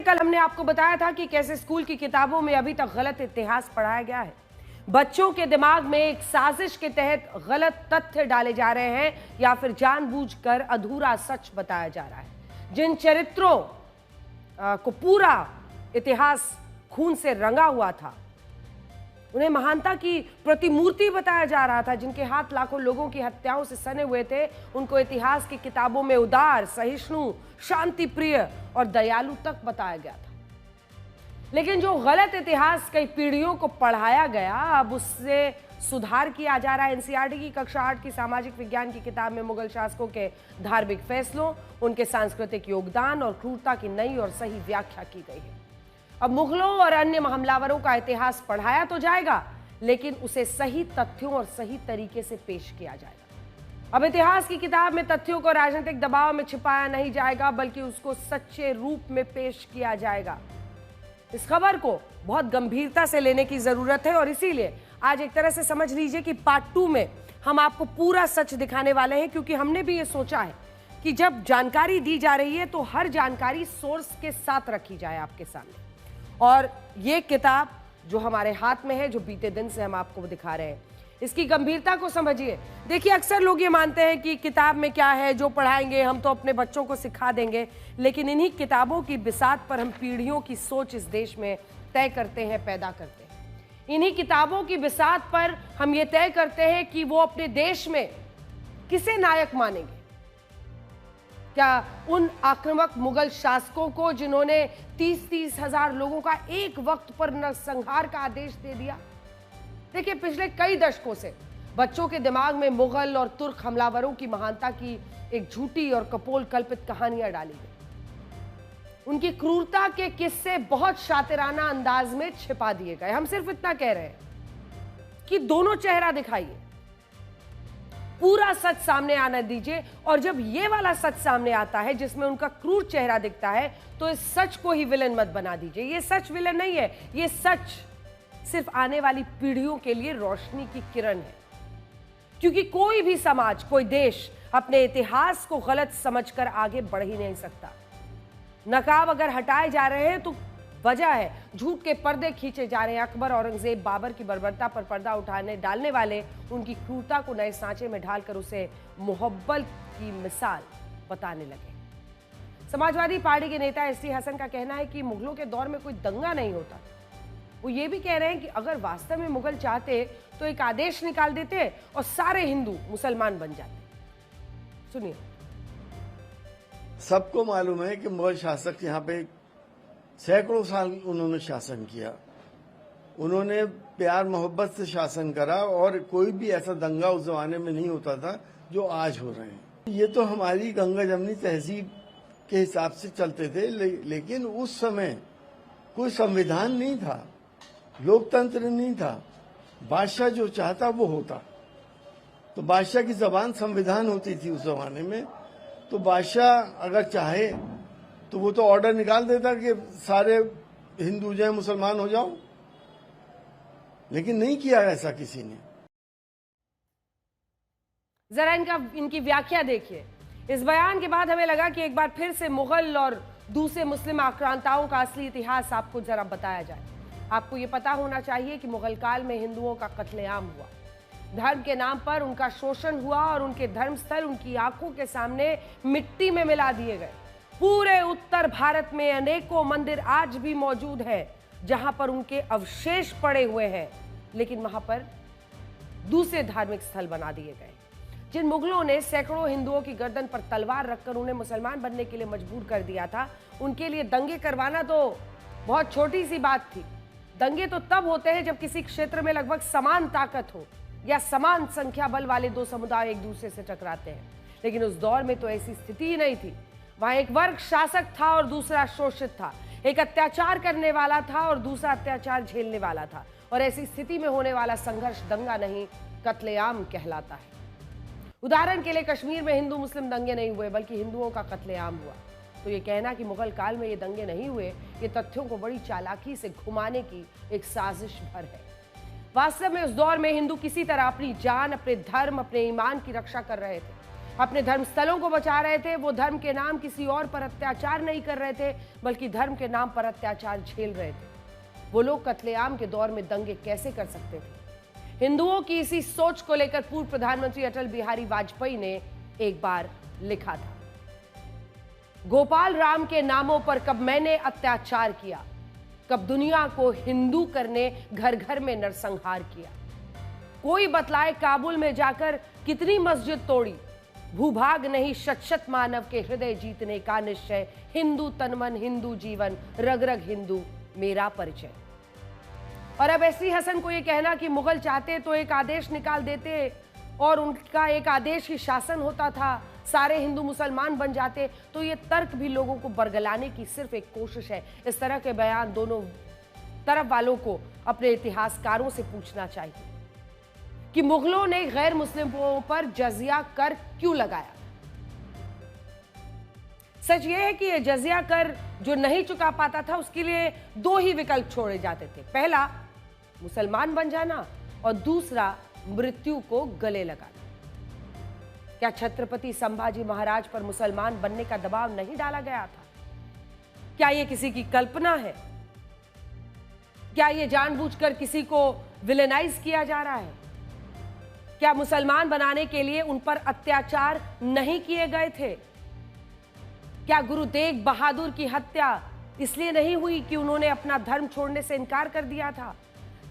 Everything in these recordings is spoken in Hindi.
कल हमने आपको बताया था कि कैसे स्कूल की किताबों में अभी तक गलत इतिहास पढ़ाया गया है। बच्चों के दिमाग में एक साजिश के तहत गलत तथ्य डाले जा रहे हैं या फिर जानबूझकर अधूरा सच बताया जा रहा है। जिन चरित्रों को पूरा इतिहास खून से रंगा हुआ था, उन्हें महानता की प्रतिमूर्ति बताया जा रहा था, जिनके हाथ लाखों लोगों की हत्याओं से सने हुए थे, उनको इतिहास की किताबों में उदार, सहिष्णु, शांति प्रिय और दयालु तक बताया गया था। लेकिन जो गलत इतिहास कई पीढ़ियों को पढ़ाया गया, अब उससे सुधार किया जा रहा है। एनसीईआरटी की कक्षा 8 की सामाजिक विज्ञान की किताब में मुगल शासकों के धार्मिक फैसलों, उनके सांस्कृतिक योगदान और क्रूरता की नई और सही व्याख्या की गई है। अब मुगलों और अन्य हमलावरों का इतिहास पढ़ाया तो जाएगा, लेकिन उसे सही तथ्यों और सही तरीके से पेश किया जाएगा। अब इतिहास की किताब में तथ्यों को राजनीतिक दबाव में छिपाया नहीं जाएगा, बल्कि उसको सच्चे रूप में पेश किया जाएगा। इस खबर को बहुत गंभीरता से लेने की जरूरत है और इसीलिए आज एक तरह से समझ लीजिए कि पार्ट 2 में हम आपको पूरा सच दिखाने वाले हैं, क्योंकि हमने भी ये सोचा है कि जब जानकारी दी जा रही है तो हर जानकारी सोर्स के साथ रखी जाए आपके सामने। और ये किताब जो हमारे हाथ में है, जो बीते दिन से हम आपको दिखा रहे हैं, इसकी गंभीरता को समझिए। देखिए, अक्सर लोग ये मानते हैं कि किताब में क्या है, जो पढ़ाएंगे हम तो अपने बच्चों को सिखा देंगे, लेकिन इन्हीं किताबों की बिसात पर हम पीढ़ियों की सोच इस देश में तय करते हैं, पैदा करते हैं। इन्हीं किताबों की बिसात पर हम ये तय करते हैं कि वो अपने देश में किसे नायक मानेंगे। क्या उन आक्रामक मुगल शासकों को जिन्होंने 30-30 हजार लोगों का एक वक्त पर नरसंहार का आदेश दे दिया? देखिए, पिछले कई दशकों से बच्चों के दिमाग में मुगल और तुर्क हमलावरों की महानता की एक झूठी और कपोल कल्पित कहानियां डाली गई। उनकी क्रूरता के किस्से बहुत शातिराना अंदाज में छिपा दिए गए। हम सिर्फ इतना कह रहे हैं कि दोनों चेहरा दिखाइए, पूरा सच सामने आना दीजिए। और जब ये वाला सच सामने आता है जिसमें उनका क्रूर चेहरा दिखता है, तो इस सच को ही विलन मत बना दीजिए। ये सच विलन नहीं है, ये सच सिर्फ आने वाली पीढ़ियों के लिए रोशनी की किरण है। क्योंकि कोई भी समाज, कोई देश अपने इतिहास को गलत समझकर आगे बढ़ ही नहीं सकता। नकाब अगर हटाए जा रहे हैं तो वजह है, झूठ के पर्दे खींचे जा रहे हैं। अकबर, औरंगजेब, बाबर की बर्बरता पर पर्दा उठाने डालने वाले उनकी क्रूरता को नए सांचे में ढालकर उसे मोहब्बत की मिसाल बताने लगे। समाजवादी पार्टी के नेता एसटी हसन का कहना है कि मुगलों के दौर में कोई दंगा नहीं होता। वो ये भी कह रहे हैं कि अगर वास्तव में मुगल चाहते तो एक आदेश निकाल देते और सारे हिंदू मुसलमान बन जाते। सुनिए। सबको मालूम है कि मुगल शासक यहाँ पे सैकड़ों साल उन्होंने शासन किया। उन्होंने प्यार मोहब्बत से शासन करा और कोई भी ऐसा दंगा उस जमाने में नहीं होता था जो आज हो रहे हैं। ये तो हमारी गंगा जमनी तहजीब के हिसाब से चलते थे, लेकिन उस समय कोई संविधान नहीं था, लोकतंत्र नहीं था। बादशाह जो चाहता वो होता। तो बादशाह की जबान संविधान होती थी उस जमाने में। तो बादशाह अगर चाहे तो वो तो ऑर्डर निकाल देता कि सारे हिंदू जो है मुसलमान हो जाओ, लेकिन नहीं किया ऐसा किसी ने। जरा इनकी व्याख्या देखिए। इस बयान के बाद हमें लगा कि एक बार फिर से मुगल और दूसरे मुस्लिम आक्रांताओं का असली इतिहास आपको जरा बताया जाए। आपको ये पता होना चाहिए कि मुगल काल में हिंदुओं का कत्लेआम हुआ, धर्म के नाम पर उनका शोषण हुआ और उनके धर्मस्थल उनकी आंखों के सामने मिट्टी में मिला दिए गए। पूरे उत्तर भारत में अनेकों मंदिर आज भी मौजूद हैं जहां पर उनके अवशेष पड़े हुए हैं, लेकिन वहां पर दूसरे धार्मिक स्थल बना दिए गए। जिन मुगलों ने सैकड़ों हिंदुओं की गर्दन पर तलवार रखकर उन्हें मुसलमान बनने के लिए मजबूर कर दिया था, उनके लिए दंगे करवाना तो बहुत छोटी सी बात थी। दंगे तो तब होते हैं जब किसी क्षेत्र में लगभग समान ताकत हो या समान संख्या बल वाले दो समुदाय एक दूसरे से टकराते हैं। लेकिन उस दौर में तो ऐसी स्थिति ही नहीं थी। वहां एक वर्ग शासक था और दूसरा शोषित था, एक अत्याचार करने वाला था और दूसरा अत्याचार झेलने वाला था। और ऐसी स्थिति में होने वाला संघर्ष दंगा नहीं, कत्लेआम कहलाता है। उदाहरण के लिए कश्मीर में हिंदू मुस्लिम दंगे नहीं हुए, बल्कि हिंदुओं का कत्लेआम हुआ। तो ये कहना कि मुगल काल में ये दंगे नहीं हुए, ये तथ्यों को बड़ी चालाकी से घुमाने की एक साजिश भर है। वास्तव में उस दौर में हिंदू किसी तरह अपनी जान, अपने धर्म, अपने ईमान की रक्षा कर रहे थे। अपने धर्मस्थलों को बचा रहे थे। वो धर्म के नाम किसी और पर अत्याचार नहीं कर रहे थे, बल्कि धर्म के नाम पर अत्याचार झेल रहे थे। वो लोग कत्लेआम के दौर में दंगे कैसे कर सकते थे? हिंदुओं की इसी सोच को लेकर पूर्व प्रधानमंत्री अटल बिहारी वाजपेयी ने एक बार लिखा था, गोपाल राम के नामों पर कब मैंने अत्याचार किया, कब दुनिया को हिंदू करने घर घर में नरसंहार किया। कोई बतलाए काबुल में जाकर कितनी मस्जिद तोड़ी, भूभाग नहीं शत शत मानव के हृदय जीतने का निश्चय, हिंदू तनमन हिंदू जीवन, रग रग हिंदू मेरा परिचय। और अब एसटी हसन को यह कहना कि मुगल चाहते तो एक आदेश निकाल देते और उनका एक आदेश ही शासन होता था, सारे हिंदू मुसलमान बन जाते, तो ये तर्क भी लोगों को बरगलाने की सिर्फ एक कोशिश है। इस तरह के बयान दोनों तरफ वालों को अपने इतिहासकारों से पूछना चाहिए कि मुगलों ने गैर मुस्लिमों पर जजिया कर क्यों लगाया। सच यह है कि यह जजिया कर जो नहीं चुका पाता था उसके लिए दो ही विकल्प छोड़े जाते थे, पहला मुसलमान बन जाना और दूसरा मृत्यु को गले लगाना। क्या छत्रपति संभाजी महाराज पर मुसलमान बनने का दबाव नहीं डाला गया था? क्या यह किसी की कल्पना है? क्या यह जानबूझकर किसी को विलेनाइज किया जा रहा है? क्या मुसलमान बनाने के लिए उन पर अत्याचार नहीं किए गए थे? क्या गुरु तेग बहादुर की हत्या इसलिए नहीं हुई कि उन्होंने अपना धर्म छोड़ने से इनकार कर दिया था?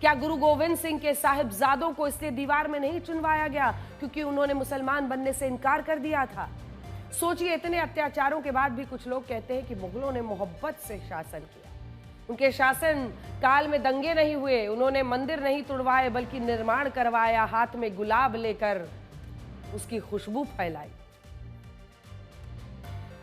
क्या गुरु गोविंद सिंह के साहिबजादों को इसलिए दीवार में नहीं चुनवाया गया क्योंकि उन्होंने मुसलमान बनने से इनकार कर दिया था? सोचिए, इतने अत्याचारों के बाद भी कुछ लोग कहते हैं कि मुगलों ने मोहब्बत से शासन किया। उनके शासन काल में दंगे नहीं हुए, उन्होंने मंदिर नहीं तुड़वाए बल्कि निर्माण करवाया, हाथ में गुलाब लेकर उसकी खुशबू फैलाई।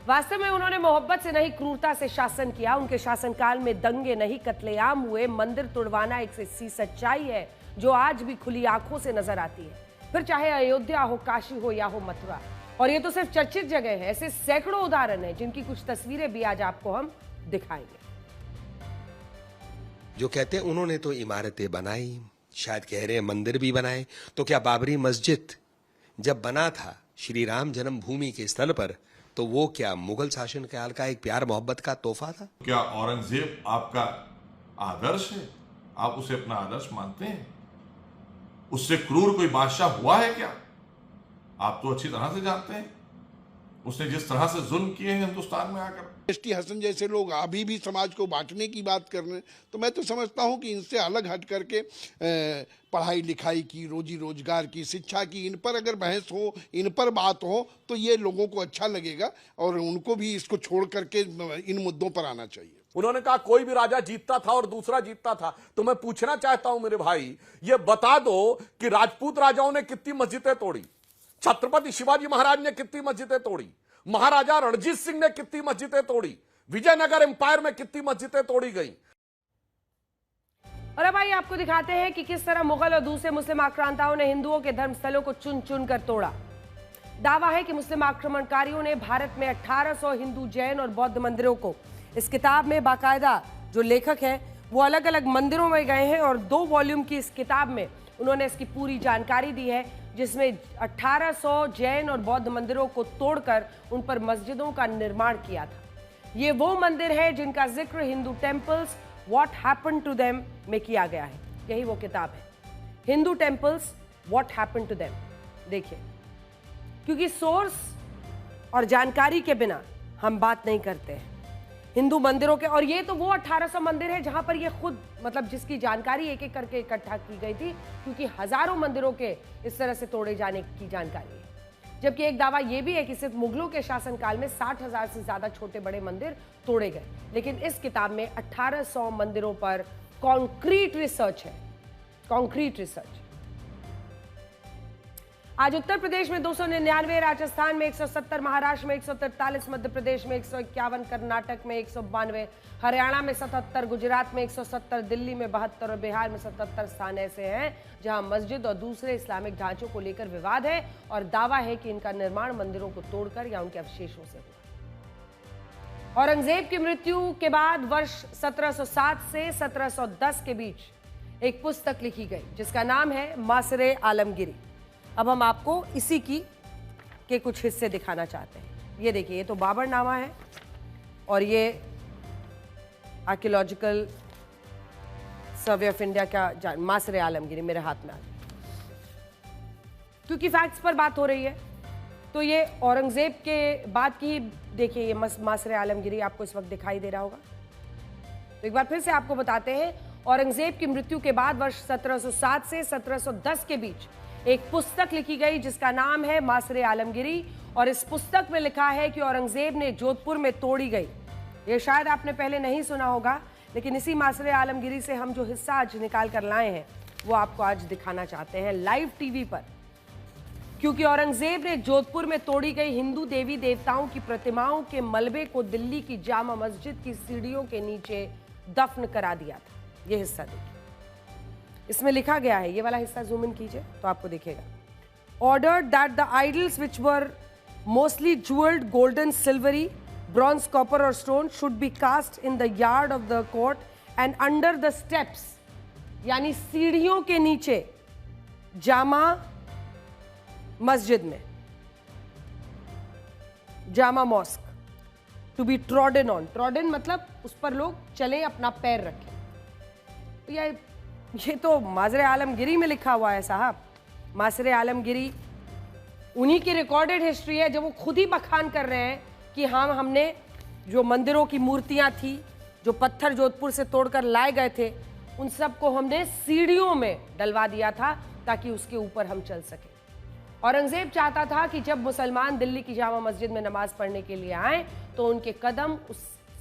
वास्तव में उन्होंने मोहब्बत से नहीं क्रूरता से शासन किया। उनके शासनकाल में दंगे नहीं कत्लेआम हुए। मंदिर तुड़वाना एक ऐसी सच्चाई है जो आज भी खुली आंखों से नजर आती है, फिर चाहे अयोध्या हो, काशी हो या हो मथुरा। और ये तो सिर्फ चर्चित जगह है, ऐसे सैकड़ों उदाहरण हैं जिनकी कुछ तस्वीरें भी आज आपको हम दिखाएंगे। जो कहते हैं उन्होंने तो इमारतें बनाई, शायद कह रहे हैं मंदिर भी बनाए, तो क्या बाबरी मस्जिद जब बना था श्री राम जन्मभूमि के स्थल पर, तो वो क्या मुगल शासन काल का एक प्यार मोहब्बत का तोहफा था? क्या औरंगजेब आपका आदर्श है? आप उसे अपना आदर्श मानते हैं? उससे क्रूर कोई बादशाह हुआ है क्या? आप तो अच्छी तरह से जानते हैं उसने जिस तरह से जुल्म किए हैं हिंदुस्तान में आकर। एसटी हसन जैसे लोग अभी भी समाज को बांटने की बात कर रहे हैं, तो मैं तो समझता हूं कि इनसे अलग हट करके पढ़ाई लिखाई की, रोजी रोजगार की, शिक्षा की, इन पर अगर बहस हो, इन पर बात हो, तो ये लोगों को अच्छा लगेगा और उनको भी इसको छोड़ करके इन मुद्दों पर आना चाहिए। उन्होंने कहा कोई भी राजा जीतता था और दूसरा जीतता था। तो मैं पूछना चाहता हूं मेरे भाई, ये बता दो कि राजपूत राजाओं ने कितनी मस्जिदें तोड़ी, छत्रपति शिवाजी महाराज ने कितनी मस्जिदें तोड़ी, महाराजा रणजीत सिंह ने कितनी मस्जिदें तोड़ी, विजयनगर एम्पायर में कितनी मस्जिदें तोड़ी गई। और अब आइए आपको दिखाते हैं कि किस तरह मुगल और दूसरे मुस्लिम आक्रांताओं ने हिंदुओं के धर्मस्थलों को चुन चुन कर तोड़ा। दावा है कि मुस्लिम आक्रमणकारियों ने भारत में 1800 हिंदू, जैन और बौद्ध मंदिरों को, इस किताब में बाकायदा जो लेखक हैं वो अलग अलग मंदिरों में गए हैं और 2 वॉल्यूम की इस किताब में उन्होंने इसकी पूरी जानकारी दी है, जिसमें 1800 जैन और बौद्ध मंदिरों को तोड़कर उन पर मस्जिदों का निर्माण किया था। ये वो मंदिर है जिनका जिक्र Hindu temples what happened to them में किया गया है। यही वो किताब है, Hindu temples what happened to them. देखिए, क्योंकि सोर्स और जानकारी के बिना हम बात नहीं करते हैं हिंदू मंदिरों के। और ये तो वो 1800 मंदिर है जहां पर ये खुद, मतलब जिसकी जानकारी एक एक करके इकट्ठा की गई थी, क्योंकि हजारों मंदिरों के इस तरह से तोड़े जाने की जानकारी है। जबकि एक दावा यह भी है कि सिर्फ मुगलों के शासनकाल में 60,000 से ज्यादा छोटे बड़े मंदिर तोड़े गए। लेकिन इस किताब में 1800 मंदिरों पर कॉन्क्रीट रिसर्च है, कॉन्क्रीट रिसर्च। आज उत्तर प्रदेश में 299, राजस्थान में 170, महाराष्ट्र में 143, मध्य प्रदेश में 151, कर्नाटक में 192, हरियाणा में 77, गुजरात में 170, दिल्ली में 72 और बिहार में 77 स्थान ऐसे हैं जहां मस्जिद और दूसरे इस्लामिक ढांचों को लेकर विवाद है और दावा है कि इनका निर्माण मंदिरों को तोड़कर या उनके अवशेषों से हुआ। औरंगजेब की मृत्यु के बाद वर्ष 1707 से 1710 के बीच एक पुस्तक लिखी गई जिसका नाम है मासरे आलमगीरी। अब हम आपको इसी की के कुछ हिस्से दिखाना चाहते हैं। ये देखिए, ये तो बाबरनामा है और ये आर्कियोलॉजिकल सर्वे ऑफ इंडिया का मासरे आलमगीरी मेरे हाथ में आ गया। क्योंकि फैक्ट्स पर बात हो रही है तो ये औरंगजेब के बाद की, देखिए ये मासरे आलमगीरी आपको इस वक्त दिखाई दे रहा होगा। तो एक बार फिर से आपको बताते हैं, औरंगजेब की मृत्यु के बाद वर्ष 1707 से 1710 के बीच एक पुस्तक लिखी गई जिसका नाम है मासरे आलमगीरी। और इस पुस्तक में लिखा है कि औरंगजेब ने जोधपुर में तोड़ी गई। ये शायद आपने पहले नहीं सुना होगा, लेकिन इसी मासरे आलमगीरी से हम जो हिस्सा आज निकाल कर लाए हैं वो आपको आज दिखाना चाहते हैं लाइव टीवी पर। क्योंकि औरंगजेब ने जोधपुर में तोड़ी गई हिंदू देवी देवताओं की प्रतिमाओं के मलबे को दिल्ली की जामा मस्जिद की सीढ़ियों के नीचे दफन करा दिया था। यह हिस्सा देखिए, इसमें लिखा गया है, ये वाला हिस्सा जूम इन कीजिए तो आपको दिखेगा। Ordered that the idols which were mostly jewelled golden silvery bronze copper और stone should be cast in the yard of the court and under the steps, यानी सीढ़ियों के नीचे जामा मस्जिद में, Jama mosque, to be trodden on. Trodden मतलब उस पर लोग चले, अपना पैर रखें। ये तो मासरे आलमगीरी में लिखा हुआ है साहब। मासरे आलमगीरी उन्हीं की रिकॉर्डेड हिस्ट्री है, जब वो खुद ही बखान कर रहे हैं कि हमने जो मंदिरों की मूर्तियां थी, जो पत्थर जोधपुर से तोड़कर लाए गए थे, उन सबको हमने सीढ़ियों में डलवा दिया था ताकि उसके ऊपर हम चल सके। औरंगजेब चाहता था कि जब मुसलमान दिल्ली की जामा मस्जिद में नमाज पढ़ने के लिए आए तो उनके कदम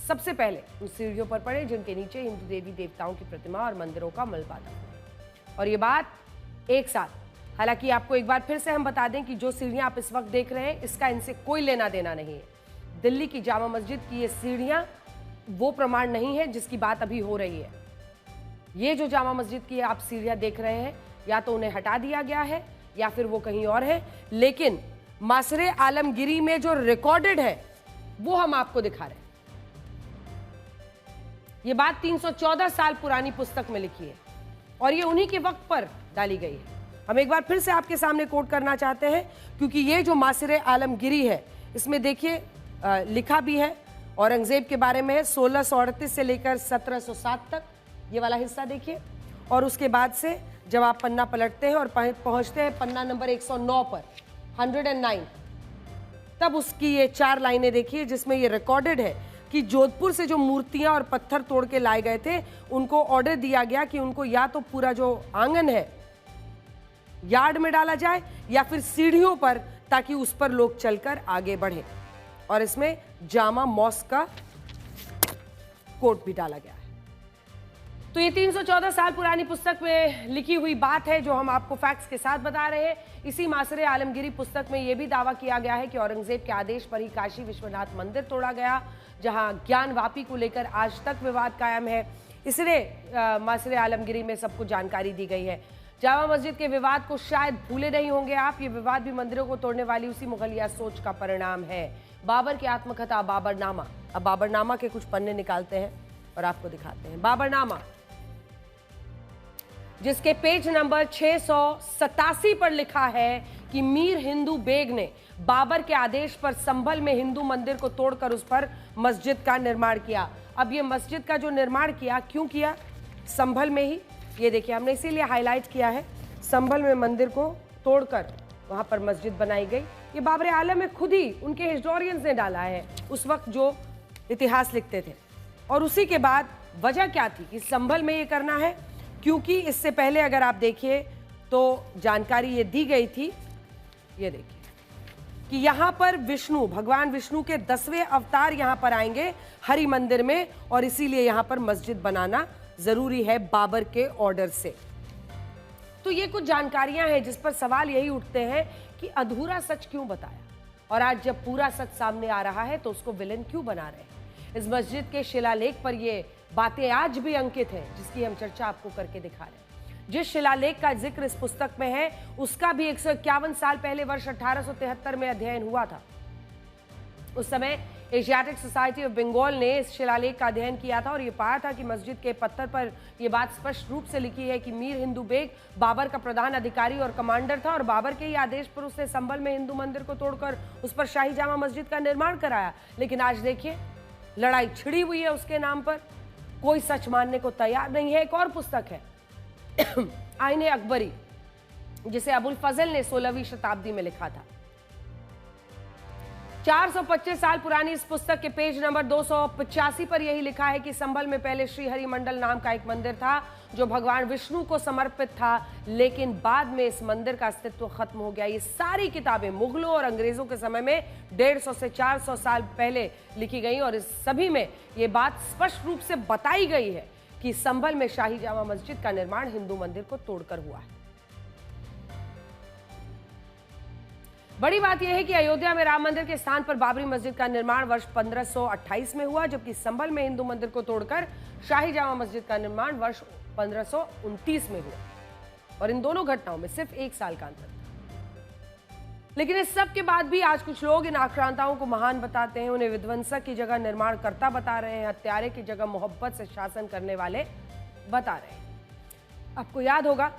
सबसे पहले उन सीढ़ियों पर पड़े जिनके नीचे हिंदू देवी देवताओं की प्रतिमा और मंदिरों का मलबा था। और ये बात एक साथ, हालांकि आपको एक बार फिर से हम बता दें कि जो सीढ़ियां आप इस वक्त देख रहे हैं इसका इनसे कोई लेना देना नहीं है। दिल्ली की जामा मस्जिद की ये सीढ़ियां वो प्रमाण नहीं है जिसकी बात अभी हो रही है। ये जो जामा मस्जिद की आप सीढ़ियां देख रहे हैं, या तो उन्हें हटा दिया गया है या फिर वो कहीं और है, लेकिन मासरे आलमगीरी में जो रिकॉर्डेड है वो हम आपको दिखा रहे हैं। ये बात 314 साल पुरानी पुस्तक में लिखी है और ये उन्हीं के वक्त पर डाली गई है। हम एक बार फिर से आपके सामने कोट करना चाहते हैं, क्योंकि ये जो मासरे आलमगीरी है इसमें देखिए लिखा भी है औरंगजेब के बारे में, 1638 से लेकर 1707 तक, ये वाला हिस्सा देखिए। और उसके बाद से जब आप पन्ना पलटते हैं और पहुंचते हैं पन्ना नंबर 109 पर, 109, तब उसकी ये 4 लाइनें देखिए जिसमें ये रिकॉर्डेड है कि जोधपुर से जो मूर्तियां और पत्थर तोड़ के लाए गए थे उनको ऑर्डर दिया गया कि उनको या तो पूरा जो आंगन है यार्ड में डाला जाए या फिर सीढ़ियों पर, ताकि उस पर लोग चलकर आगे बढ़े। और इसमें जामा मॉस्क का कोट भी डाला गया है। तो ये 314 साल पुरानी पुस्तक में लिखी हुई बात है जो हम आपको फैक्ट्स के साथ बता रहे हैं। इसी मासरे आलमगीरी पुस्तक में यह भी दावा किया गया है कि औरंगजेब के आदेश पर ही काशी विश्वनाथ मंदिर तोड़ा गया, जहां ज्ञान वापी को लेकर आज तक विवाद कायम है। इसलिए मासरे आलमगीरी में सबको जानकारी दी गई है। जामा मस्जिद के विवाद को शायद भूले नहीं होंगे आप। ये विवाद भी मंदिरों को तोड़ने वाली उसी मुगलिया सोच का परिणाम है। बाबर की आत्मकथा बाबरनामा। अब बाबरनामा के कुछ पन्ने निकालते हैं और आपको दिखाते हैं। बाबरनामा, जिसके पेज नंबर 687 पर लिखा है कि मीर हिंदू बेग ने बाबर के आदेश पर संभल में हिंदू मंदिर को तोड़कर उस पर मस्जिद का निर्माण किया। अब ये मस्जिद का जो निर्माण किया, क्यों किया? संभल में ही। ये देखिए, हमने इसीलिए हाईलाइट किया है, संभल में मंदिर को तोड़कर वहां पर मस्जिद बनाई गई। ये बाबर आलम में खुद ही उनके हिस्टोरियंस ने डाला है, उस वक्त जो इतिहास लिखते थे। और उसी के बाद वजह क्या थी कि संभल में ये करना है, क्योंकि इससे पहले अगर आप देखिए तो जानकारी ये दी गई थी, ये देखिए कि यहां पर विष्णु, भगवान विष्णु के 10वें अवतार यहां पर आएंगे हरि मंदिर में, और इसीलिए यहां पर मस्जिद बनाना जरूरी है बाबर के ऑर्डर से। तो ये कुछ जानकारियां हैं जिस पर सवाल यही उठते हैं कि अधूरा सच क्यों बताया, और आज जब पूरा सच सामने आ रहा है तो उसको विलेन क्यों बना रहे हैं। इस मस्जिद के शिलालेख पर ये बातें आज भी अंकित हैं, जिसकी हम चर्चा आपको करके दिखा रहे हैं। जिस शिलालेख का जिक्र इस पुस्तक में है उसका भी 151 साल पहले वर्ष 1873 में अध्ययन हुआ था। उस समय एशियाटिक सोसाइटी ऑफ बंगाल ने इस शिलालेख का अध्ययन किया था और ये पाया था कि मस्जिद के पत्थर पर यह बात स्पष्ट रूप से लिखी है कि मीर हिंदू बेग बाबर का प्रधान अधिकारी और कमांडर था और बाबर के ही आदेश पर उसने संभल में हिंदू मंदिर को तोड़कर उस पर शाही जामा मस्जिद का निर्माण कराया। लेकिन आज देखिए, लड़ाई छिड़ी हुई है उसके नाम पर, कोई सच मानने को तैयार नहीं है। एक और पुस्तक है आईने अकबरी, जिसे अबुल फजल ने 16वीं शताब्दी में लिखा था। 425 साल पुरानी इस पुस्तक के पेज नंबर 285 पर यही लिखा है कि संभल में पहले श्री हरिमंडल नाम का एक मंदिर था जो भगवान विष्णु को समर्पित था, लेकिन बाद में इस मंदिर का अस्तित्व खत्म हो गया। ये सारी किताबें मुगलों और अंग्रेजों के समय में 150 से 400 साल पहले लिखी गई और इस सभी में ये बात स्पष्ट रूप से बताई गई है कि संभल में शाही जामा मस्जिद का निर्माण हिंदू मंदिर को तोड़कर हुआ है। बड़ी बात यह है कि अयोध्या में राम मंदिर के स्थान पर बाबरी मस्जिद का निर्माण वर्ष 1528 में हुआ, जबकि संभल में हिंदू मंदिर को तोड़कर शाही जामा मस्जिद का निर्माण वर्ष 1529 में हुआ और इन दोनों घटनाओं में सिर्फ 1 साल का अंतर था। लेकिन इस सब के बाद भी आज कुछ लोग इन आक्रांताओं को महान बताते हैं, उन्हें विध्वंसक की जगह निर्माणकर्ता बता रहे हैं, हत्यारे की जगह मोहब्बत से शासन करने वाले बता रहे हैं। आपको याद होगा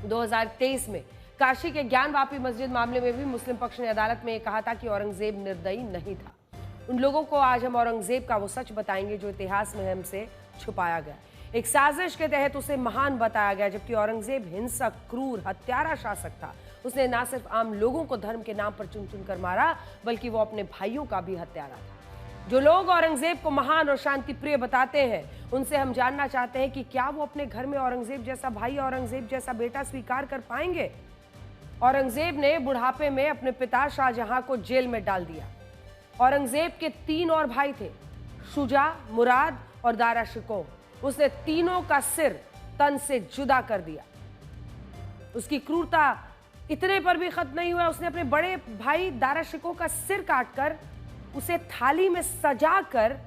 2023 में काशी के ज्ञानवापी मस्जिद मामले में भी मुस्लिम पक्ष ने अदालत में कहा था कि औरंगजेब निर्दयी नहीं था। उन लोगों को आज हम औरंगजेब का वो सच बताएंगे जो इतिहास में हमसे छुपाया गया। एक साजिश के तहत उसे महान बताया गया, जबकि औरंगजेब हिंसक, क्रूर, हत्यारा शासक था। उसने न सिर्फ आम लोगों को धर्म के नाम पर चुन चुन कर मारा, बल्कि वो अपने भाइयों का भी हत्यारा था। जो लोग औरंगजेब को महान और शांति प्रिय बताते हैं, उनसे हम जानना चाहते हैं कि क्या वो अपने घर में औरंगजेब जैसा भाई, औरंगजेब जैसा बेटा स्वीकार कर पाएंगे? औरंगजेब ने बुढ़ापे में अपने पिता शाहजहां को जेल में डाल दिया। औरंगजेब के 3 और भाई थे, शुजा, मुराद और दारा शिकोह। उसने तीनों का सिर तन से जुदा कर दिया। उसकी क्रूरता इतने पर भी खत्म नहीं हुआ, उसने अपने बड़े भाई दारा शिकोह का सिर काटकर उसे थाली में सजाकर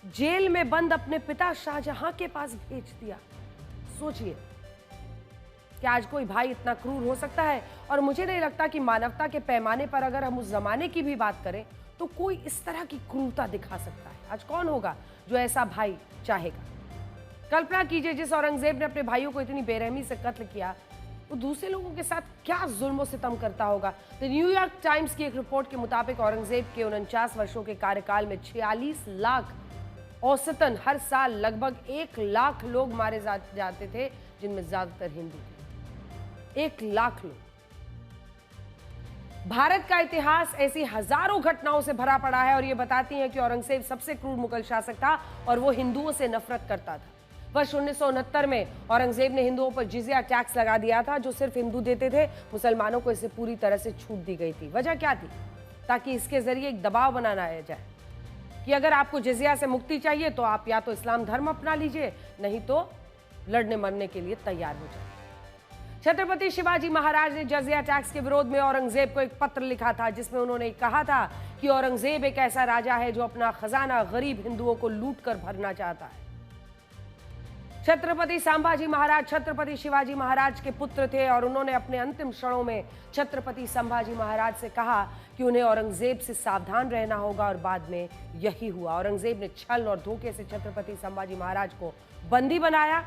जेल में बंद अपने पिता शाहजहां के पास भेज दिया। सोचिए कि आज कोई भाई इतना क्रूर हो सकता है? और मुझे नहीं लगता कि मानवता के पैमाने पर अगर हम उस जमाने की भी बात करें तो कोई इस तरह की क्रूरता दिखा सकता है। आज कौन होगा जो ऐसा भाई चाहेगा? कल्पना कीजिए, जिस औरंगजेब ने अपने भाइयों को इतनी बेरहमी से कत्ल किया, वो दूसरे लोगों के साथ क्या जुल्म सितम करता होगा। तो न्यूयॉर्क टाइम्स की एक रिपोर्ट के मुताबिक औरंगजेब के 49 वर्षों के कार्यकाल में 46 लाख औसतन हर साल लगभग 1 लाख लोग मारे जाते थे, जिनमें ज्यादातर हिंदू थे। 1 लाख लोग। भारत का इतिहास ऐसी हजारों घटनाओं से भरा पड़ा है और ये बताती हैं कि औरंगजेब सबसे क्रूर मुगल शासक था और वो हिंदुओं से नफरत करता था। वर्ष 1969 में औरंगजेब ने हिंदुओं पर जिजिया टैक्स लगा दिया था, जो सिर्फ हिंदू देते थे। मुसलमानों को इसे पूरी तरह से छूट दी गई थी। वजह क्या थी? ताकि इसके जरिए एक दबाव बनाया जाए कि अगर आपको जिजिया से मुक्ति चाहिए तो आप या तो इस्लाम धर्म अपना लीजिए, नहीं तो लड़ने मरने के लिए तैयार हो जाए। छत्रपति शिवाजी महाराज ने जजिया टैक्स के विरोध में औरंगजेब को एक पत्र लिखा था, जिसमें उन्होंने कहा था कि औरंगजेब एक ऐसा राजा है जो अपना खजाना गरीब हिंदुओं को लूट कर भरना चाहता है। छत्रपति संभाजी महाराज छत्रपति शिवाजी महाराज के पुत्र थे और उन्होंने अपने अंतिम क्षणों में छत्रपति संभाजी महाराज से कहा कि उन्हें औरंगजेब से सावधान रहना होगा और बाद में यही हुआ। औरंगजेब ने छल और धोखे से छत्रपति संभाजी महाराज को बंदी बनाया,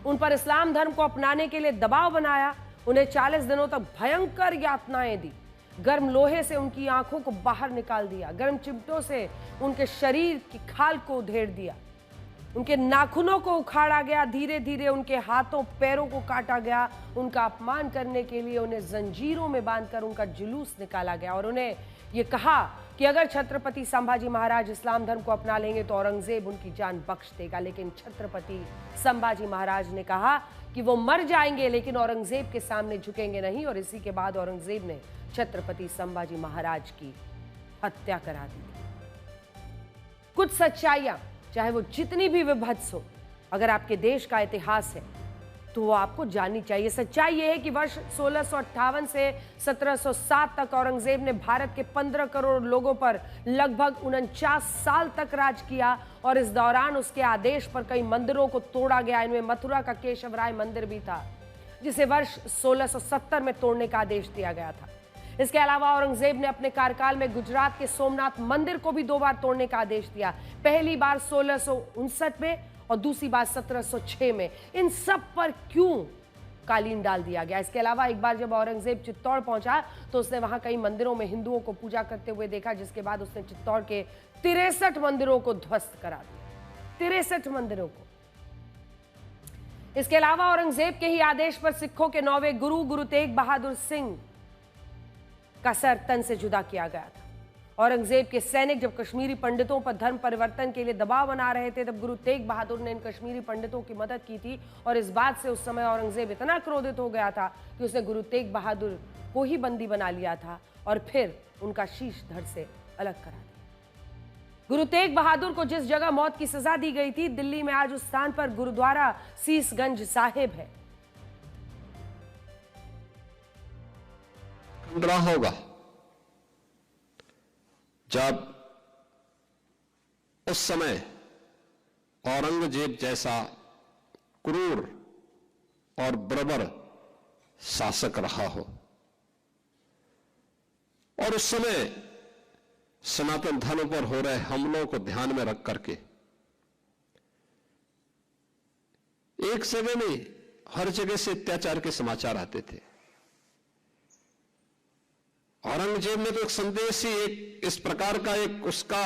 उन पर इस्लाम धर्म को अपनाने के लिए दबाव बनाया, उन्हें 40 दिनों तक भयंकर यातनाएं दी, गर्म लोहे से उनकी आंखों को बाहर निकाल दिया, गर्म चिमटों से उनके शरीर की खाल को उधेड़ दिया, उनके नाखूनों को उखाड़ा गया, धीरे धीरे उनके हाथों पैरों को काटा गया, उनका अपमान करने के लिए उन्हें जंजीरों में बांधकर उनका जुलूस निकाला गया और उन्हें यह कहा कि अगर छत्रपति संभाजी महाराज इस्लाम धर्म को अपना लेंगे तो औरंगजेब उनकी जान बख्श देगा। लेकिन छत्रपति संभाजी महाराज ने कहा कि वो मर जाएंगे लेकिन औरंगजेब के सामने झुकेंगे नहीं, और इसी के बाद औरंगजेब ने छत्रपति संभाजी महाराज की हत्या करा दी। कुछ सच्चाइयां, चाहे वो जितनी भी विभत्स हो, अगर आपके देश का इतिहास है तो वो आपको जाननी चाहिए। सच्चाई ये है कि वर्ष 1658 से 1707 तक औरंगजेब ने भारत के 15 करोड़ लोगों पर लगभग 49 साल तक राज किया और इस दौरान उसके आदेश पर कई मंदिरों को तोड़ा गया। इनमें मथुरा का केशव राय मंदिर भी था, जिसे वर्ष 1670 में तोड़ने का आदेश दिया गया था। इसके अलावा औरंगजेब ने अपने कार्यकाल में गुजरात के सोमनाथ मंदिर को भी 2 बार तोड़ने का आदेश दिया। पहली बार 1659 में और दूसरी बार 1706 में। इन सब पर क्यों कालीन डाल दिया गया? इसके अलावा एक बार जब औरंगजेब चित्तौड़ पहुंचा तो उसने वहां कई मंदिरों में हिंदुओं को पूजा करते हुए देखा, जिसके बाद उसने चित्तौड़ के 63 मंदिरों को ध्वस्त करा दिया। 63 मंदिरों को। इसके अलावा औरंगजेब के ही आदेश पर सिखों के 9वें गुरु तेग बहादुर सिंह का सर तन से जुदा किया गया था। औरंगजेब के सैनिक जब कश्मीरी पंडितों पर धर्म परिवर्तन के लिए दबाव बना रहे थे, तब गुरु तेग बहादुर ने इन कश्मीरी पंडितों की मदद की थी और इस बात से उस समय औरंगजेब इतना क्रोधित हो गया था कि उसने गुरु तेग बहादुर को ही बंदी बना लिया था और फिर उनका शीश धड़ से अलग करा दिया। गुरु तेग बहादुर को जिस जगह मौत की सजा दी गई थी, दिल्ली में आज उस स्थान पर गुरुद्वारा सीसगंज साहिब है। खंडरा होगा जब उस समय औरंगजेब जैसा क्रूर और बर्बर शासक रहा हो और उस समय सनातन धर्म पर हो रहे हमलों को ध्यान में रख करके एक जगह नहीं, हर जगह से अत्याचार के समाचार आते थे। औरंगजेब ने तो एक संदेश ही, एक इस प्रकार का एक उसका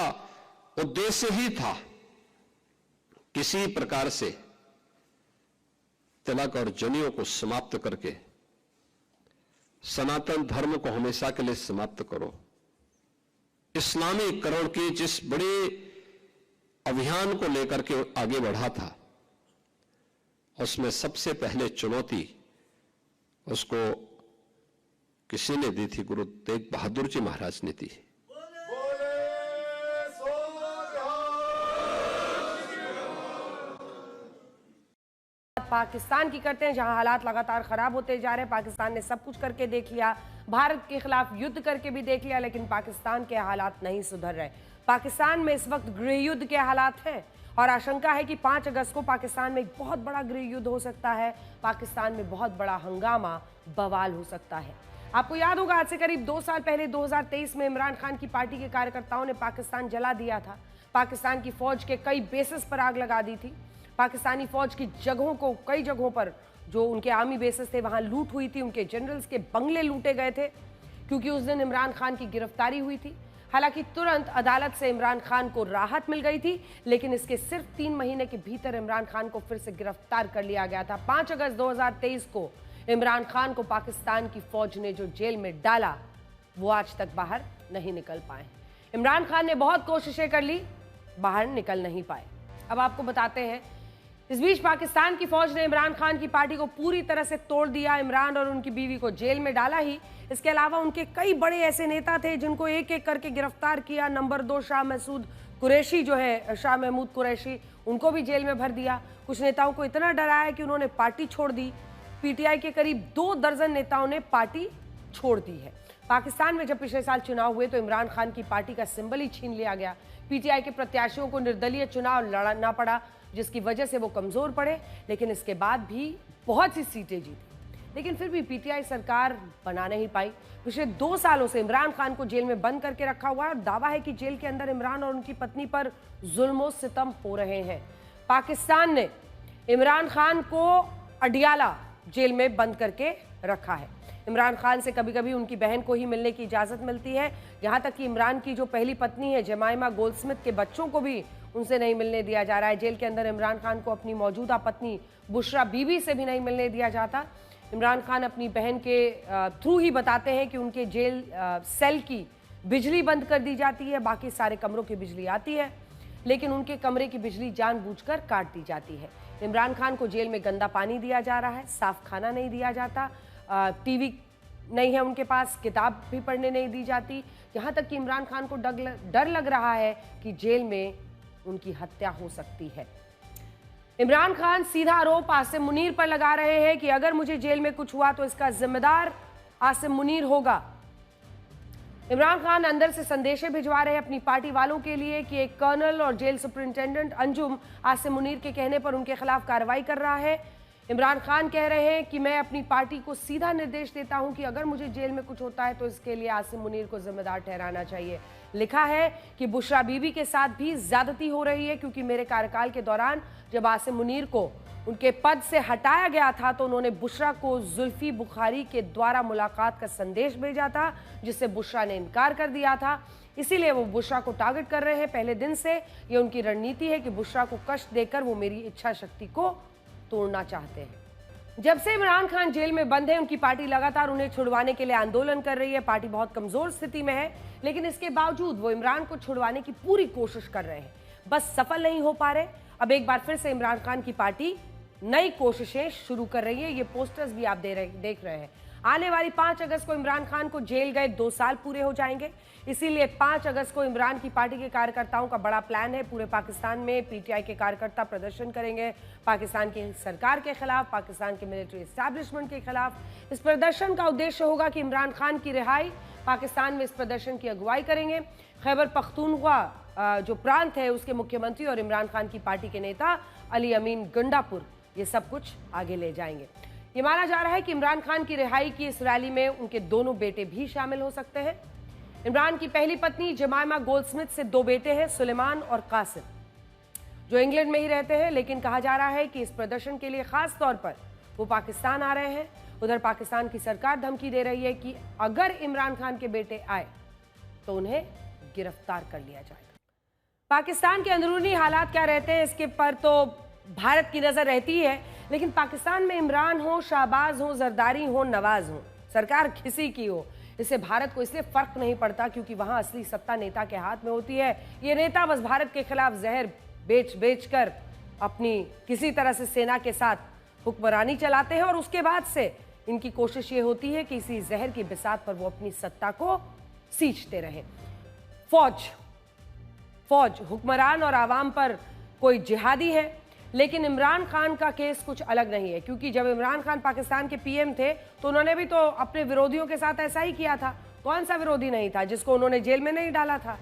उद्देश्य ही था, किसी प्रकार से तिलक और जनेऊ को समाप्त करके सनातन धर्म को हमेशा के लिए समाप्त करो। इस्लामीकरण के जिस बड़े अभियान को लेकर के आगे बढ़ा था, उसमें सबसे पहले चुनौती उसको किसी ने दी थी? गुरु तेग बहादुर जी महाराज ने दी। पाकिस्तान की करते हैं, जहां हालात लगातार खराब होते जा रहे हैं। पाकिस्तान ने सब कुछ करके देख लिया, भारत के खिलाफ युद्ध करके भी देख लिया, लेकिन पाकिस्तान के हालात नहीं सुधर रहे। पाकिस्तान में इस वक्त गृह युद्ध के हालात हैं और आशंका है कि 5 अगस्त को पाकिस्तान में एक बहुत बड़ा गृह युद्ध हो सकता है। पाकिस्तान में बहुत बड़ा हंगामा, बवाल हो सकता है। आपको याद होगा, आज से करीब 2 साल पहले 2023 में इमरान खान की पार्टी के कार्यकर्ताओं ने पाकिस्तान जला दिया था। पाकिस्तान की फौज के कई बेसेस पर आग लगा दी थी। पाकिस्तानी फौज की जगहों को, कई जगहों पर जो उनके आर्मी बेसेस थे वहां लूट हुई थी। उनके जनरल्स के बंगले लूटे गए थे क्योंकि उस दिन इमरान खान की गिरफ्तारी हुई थी। हालांकि तुरंत अदालत से इमरान खान को राहत मिल गई थी, लेकिन इसके सिर्फ 3 महीने के भीतर इमरान खान को फिर से गिरफ्तार कर लिया गया था। 5 अगस्त 2023 को इमरान खान को पाकिस्तान की फौज ने जो जेल में डाला, वो आज तक बाहर नहीं निकल पाए। इमरान खान ने बहुत कोशिशें कर ली, बाहर निकल नहीं पाए। अब आपको बताते हैं, इस बीच पाकिस्तान की फौज ने इमरान खान की पार्टी को पूरी तरह से तोड़ दिया। इमरान और उनकी बीवी को जेल में डाला ही, इसके अलावा उनके कई बड़े ऐसे नेता थे जिनको एक एक करके गिरफ्तार किया। नंबर 2 शाह महमूद कुरैशी जो है, शाह महमूद कुरैशी, उनको भी जेल में भर दिया। कुछ नेताओं को इतना डराया कि उन्होंने पार्टी छोड़ दी। पीटीआई के करीब 2 दर्जन नेताओं ने पार्टी छोड़ दी है। पाकिस्तान में जब पिछले साल चुनाव हुए तो इमरान खान की पार्टी का सिंबल ही छीन लिया गया। पीटीआई के प्रत्याशियों को निर्दलीय चुनाव लड़ना पड़ा, जिसकी वजह से वो कमजोर पड़े, लेकिन इसके बाद भी बहुत सी सीटें जीती। लेकिन फिर भी पीटीआई सरकार बना नहीं पाई। पिछले 2 सालों से इमरान खान को जेल में बंद करके रखा हुआ है और दावा है कि जेल के अंदर इमरान और उनकी पत्नी पर जुल्म सितम हो रहे हैं। पाकिस्तान ने इमरान खान को अडियाला जेल में बंद करके रखा है। इमरान खान से कभी कभी उनकी बहन को ही मिलने की इजाजत मिलती है। यहां तक कि इमरान की जो पहली पत्नी है जमाइमा गोल्डस्मिथ के बच्चों को भी उनसे नहीं मिलने दिया जा रहा है। जेल के अंदर इमरान खान को अपनी मौजूदा पत्नी बुशरा बीबी से भी नहीं मिलने दिया जाता। इमरान खान अपनी बहन के थ्रू ही बताते हैं कि उनके जेल सेल की बिजली बंद कर दी जाती है, बाकी सारे कमरों की बिजली आती है, लेकिन उनके कमरे की बिजली जानबूझकर काट दी जाती है। इमरान खान को जेल में गंदा पानी दिया जा रहा है, साफ खाना नहीं दिया जाता, टीवी नहीं है उनके पास, किताब भी पढ़ने नहीं दी जाती। यहाँ तक कि इमरान खान को डर लग रहा है कि जेल में उनकी हत्या हो सकती है। इमरान खान सीधा आरोप आसिम मुनीर पर लगा रहे हैं कि अगर मुझे जेल में कुछ हुआ तो इसका जिम्मेदार आसिम मुनीर होगा। इमरान खान अंदर से संदेशे भिजवा रहे हैं अपनी पार्टी वालों के लिए कि एक कर्नल और जेल सुपरिंटेंडेंट अंजुम आसिम मुनीर के कहने पर उनके खिलाफ कार्रवाई कर रहा है। इमरान खान कह रहे हैं कि मैं अपनी पार्टी को सीधा निर्देश देता हूं कि अगर मुझे जेल में कुछ होता है तो इसके लिए आसिम मुनीर को जिम्मेदार ठहराना चाहिए। लिखा है कि बुशरा बीबी के साथ भी ज्यादती हो रही है, क्योंकि मेरे कार्यकाल के दौरान जब आसिम मुनीर को उनके पद से हटाया गया था तो उन्होंने बुशरा को जुल्फी बुखारी के द्वारा मुलाकात का संदेश भेजा था, जिससे बुशरा ने इनकार कर दिया था। इसीलिए वो बुशरा को टारगेट कर रहे हैं। पहले दिन से ये उनकी रणनीति है कि बुशरा को कष्ट देकर वो मेरी इच्छा शक्ति को तोड़ना चाहते हैं। जब से इमरान खान जेल में बंद है, उनकी पार्टी लगातार उन्हें छुड़वाने के लिए आंदोलन कर रही है। पार्टी बहुत कमजोर स्थिति में है, लेकिन इसके बावजूद वो इमरान को छुड़वाने की पूरी कोशिश कर रहे हैं, बस सफल नहीं हो पा रहे। अब एक बार फिर से इमरान खान की पार्टी नई कोशिशें शुरू कर रही है। ये पोस्टर्स भी आप देख रहे हैं। आने वाली 5 अगस्त को इमरान खान को जेल गए 2 साल पूरे हो जाएंगे। इसीलिए 5 अगस्त को इमरान की पार्टी के कार्यकर्ताओं का बड़ा प्लान है। पूरे पाकिस्तान में पीटीआई के कार्यकर्ता प्रदर्शन करेंगे पाकिस्तान की सरकार के खिलाफ, पाकिस्तान के मिलिट्री एस्टैब्लिशमेंट के खिलाफ। इस प्रदर्शन का उद्देश्य होगा कि इमरान खान की रिहाई। पाकिस्तान में इस प्रदर्शन की अगुवाई करेंगे खैबर पख्तूनख्वा जो प्रांत है उसके मुख्यमंत्री और इमरान खान की पार्टी के नेता अली अमीन गंडापुर ये सब कुछ आगे ले जाएंगे। ये माना जा रहा है कि इमरान खान की रिहाई की इस रैली में उनके दोनों बेटे भी शामिल हो सकते हैं। इमरान की पहली पत्नी जमाइमा गोल्डस्मिथ से 2 बेटे हैं, सुलेमान और कासिम, जो इंग्लैंड में ही रहते हैं। लेकिन कहा जा रहा है कि इस प्रदर्शन के लिए खास तौर पर वो पाकिस्तान आ रहे हैं। उधर पाकिस्तान की सरकार धमकी दे रही है कि अगर इमरान खान के बेटे आए तो उन्हें गिरफ्तार कर लिया जाएगा। पाकिस्तान के अंदरूनी हालात क्या रहते हैं इसके पर तो भारत की नजर रहती है, लेकिन पाकिस्तान में इमरान हो, शाहबाज हो, जरदारी हो, नवाज हो, सरकार किसी की हो, इससे भारत को इसलिए फर्क नहीं पड़ता क्योंकि वहां असली सत्ता नेता के हाथ में होती है। ये नेता बस भारत के खिलाफ जहर बेच कर अपनी किसी तरह से सेना के साथ हुक्मरानी चलाते हैं और उसके बाद से इनकी कोशिश ये होती है कि इसी जहर की बिसात पर वो अपनी सत्ता को सींचते रहे। फौज हुक्मरान और आवाम पर कोई जिहादी है, लेकिन इमरान खान का केस कुछ अलग नहीं है, क्योंकि जब इमरान खान पाकिस्तान के पीएम थे तो उन्होंने भी तो अपने विरोधियों के साथ ऐसा ही किया था। कौन सा विरोधी नहीं था जिसको उन्होंने जेल में नहीं डाला था?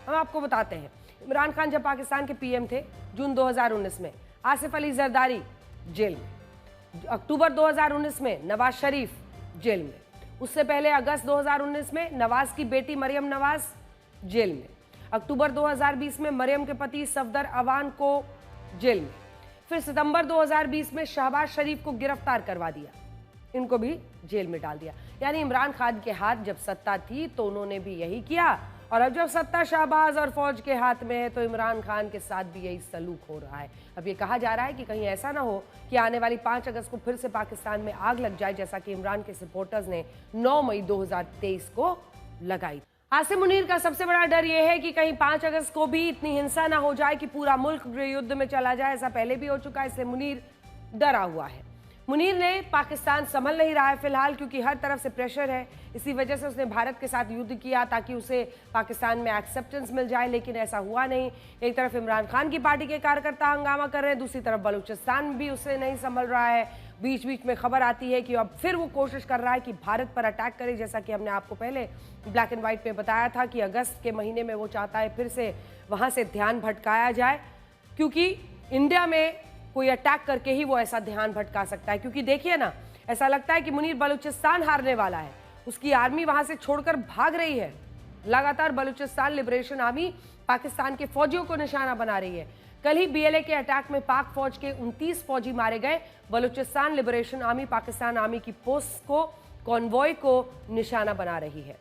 हम आपको बताते हैं। इमरान खान जब पाकिस्तान के पीएम थे जून 2019 में, आसिफ अली जरदारी जेल में। अक्टूबर 2019 में नवाज शरीफ जेल में। उससे पहले अगस्त 2019 में नवाज की बेटी मरियम नवाज जेल में। अक्टूबर 2020 में मरियम के पति सफदर अवान को जेल में। फिर सितंबर 2020 में शहबाज शरीफ को गिरफ्तार करवा दिया, इनको भी जेल में डाल दिया। यानी इमरान खान के हाथ जब सत्ता थी तो उन्होंने भी यही किया, और अब जब सत्ता शहबाज और फौज के हाथ में है तो इमरान खान के साथ भी यही सलूक हो रहा है। अब ये कहा जा रहा है कि कहीं ऐसा ना हो कि आने वाली 5 अगस्त को फिर से पाकिस्तान में आग लग जाए, जैसा कि इमरान के सपोर्टर्स ने 9 मई 2023 को लगाई। आसिम मुनीर का सबसे बड़ा डर यह है कि कहीं 5 अगस्त को भी इतनी हिंसा ना हो जाए कि पूरा मुल्क गृह युद्ध में चला जाए। ऐसा पहले भी हो चुका है, इसलिए मुनीर डरा हुआ है। मुनीर ने पाकिस्तान संभल नहीं रहा है फिलहाल, क्योंकि हर तरफ से प्रेशर है। इसी वजह से उसने भारत के साथ युद्ध किया ताकि उसे पाकिस्तान में एक्सेप्टेंस मिल जाए, लेकिन ऐसा हुआ नहीं। एक तरफ इमरान खान की पार्टी के कार्यकर्ता हंगामा कर रहे हैं, दूसरी तरफ बलूचिस्तान भी उससे नहीं संभल रहा है। बीच बीच में खबर आती है कि अब फिर वो कोशिश कर रहा है कि भारत पर अटैक करे, जैसा कि हमने आपको पहले ब्लैक एंड व्हाइट में बताया था कि अगस्त के महीने में वो चाहता है फिर से वहां से ध्यान भटकाया जाए, क्योंकि इंडिया में कोई अटैक करके ही वो ऐसा ध्यान भटका सकता है। क्योंकि देखिए ना, ऐसा लगता है कि मुनीर बलूचिस्तान हारने वाला है, उसकी आर्मी वहां से छोड़कर भाग रही है। लगातार बलूचिस्तान लिबरेशन आर्मी पाकिस्तान के फौजियों को निशाना बना रही है। कल ही बीएलए के अटैक में पाक फौज के 29 फौजी मारे गए। Balochistan liberation army Pakistan army की पोस्ट को, कॉन्वॉय को निशाना बना रही है।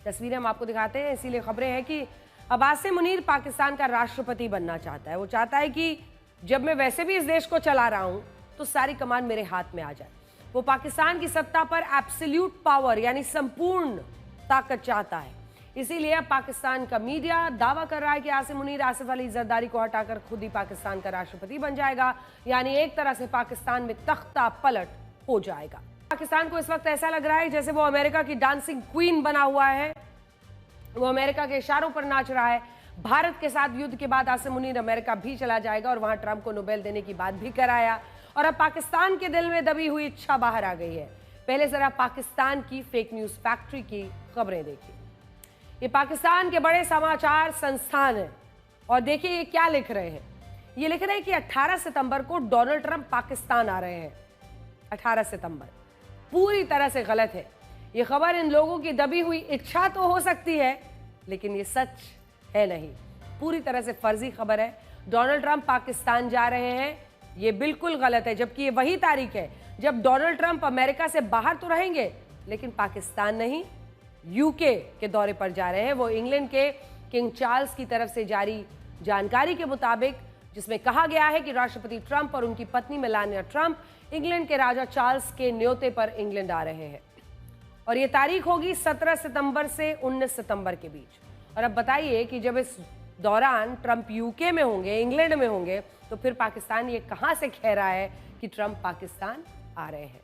तस्वीरें हम आपको दिखाते हैं। इसीलिए खबरें हैं कि अब आसिम मुनीर पाकिस्तान का राष्ट्रपति बनना चाहता है। वो चाहता है कि जब मैं वैसे भी इस देश को चला रहा हूं तो सारी कमान मेरे हाथ में आ जाए। वो पाकिस्तान की सत्ता पर एब्सोल्यूट पावर यानी संपूर्ण ताकत चाहता है। इसीलिए अब पाकिस्तान का मीडिया दावा कर रहा है कि आसिम मुनीर आसिफ अली जरदारी को हटाकर खुद ही पाकिस्तान का राष्ट्रपति बन जाएगा, यानी एक तरह से पाकिस्तान में तख्ता पलट हो जाएगा। पाकिस्तान को इस वक्त ऐसा लग रहा है जैसे वो अमेरिका की डांसिंग क्वीन बना हुआ है, वो अमेरिका के इशारों पर नाच रहा है। भारत के साथ युद्ध के बाद आसिम मुनीर अमेरिका भी चला जाएगा और वहां ट्रंप को नोबेल देने की बात भी कराया, और अब पाकिस्तान के दिल में दबी हुई इच्छा बाहर आ गई है। पहले जरा पाकिस्तान की फेक न्यूज फैक्ट्री की खबरें देखिए। ये पाकिस्तान के बड़े समाचार संस्थान है और देखिए ये क्या लिख रहे हैं। ये लिख रहे हैं कि 18 सितंबर को डोनाल्ड ट्रंप पाकिस्तान आ रहे हैं। 18 सितंबर पूरी तरह से गलत है। ये खबर इन लोगों की दबी हुई इच्छा तो हो सकती है, लेकिन ये सच है नहीं, पूरी तरह से फर्जी खबर है। डोनाल्ड ट्रंप पाकिस्तान जा रहे हैं, ये बिल्कुल गलत है, जबकि ये वही तारीख है जब डोनाल्ड ट्रंप अमेरिका से बाहर तो रहेंगे, लेकिन पाकिस्तान नहीं, यूके के दौरे पर जा रहे हैं। वो इंग्लैंड के किंग चार्ल्स की तरफ से जारी जानकारी के मुताबिक, जिसमें कहा गया है कि राष्ट्रपति ट्रंप और उनकी पत्नी मेलानिया ट्रंप इंग्लैंड के राजा चार्ल्स के न्योते पर इंग्लैंड आ रहे हैं, और ये तारीख होगी 17 सितंबर से 19 सितंबर के बीच। और अब बताइए कि जब इस दौरान ट्रंप यूके में होंगे, इंग्लैंड में होंगे, तो फिर पाकिस्तान ये कहां से कह रहा है कि ट्रंप पाकिस्तान आ रहे हैं।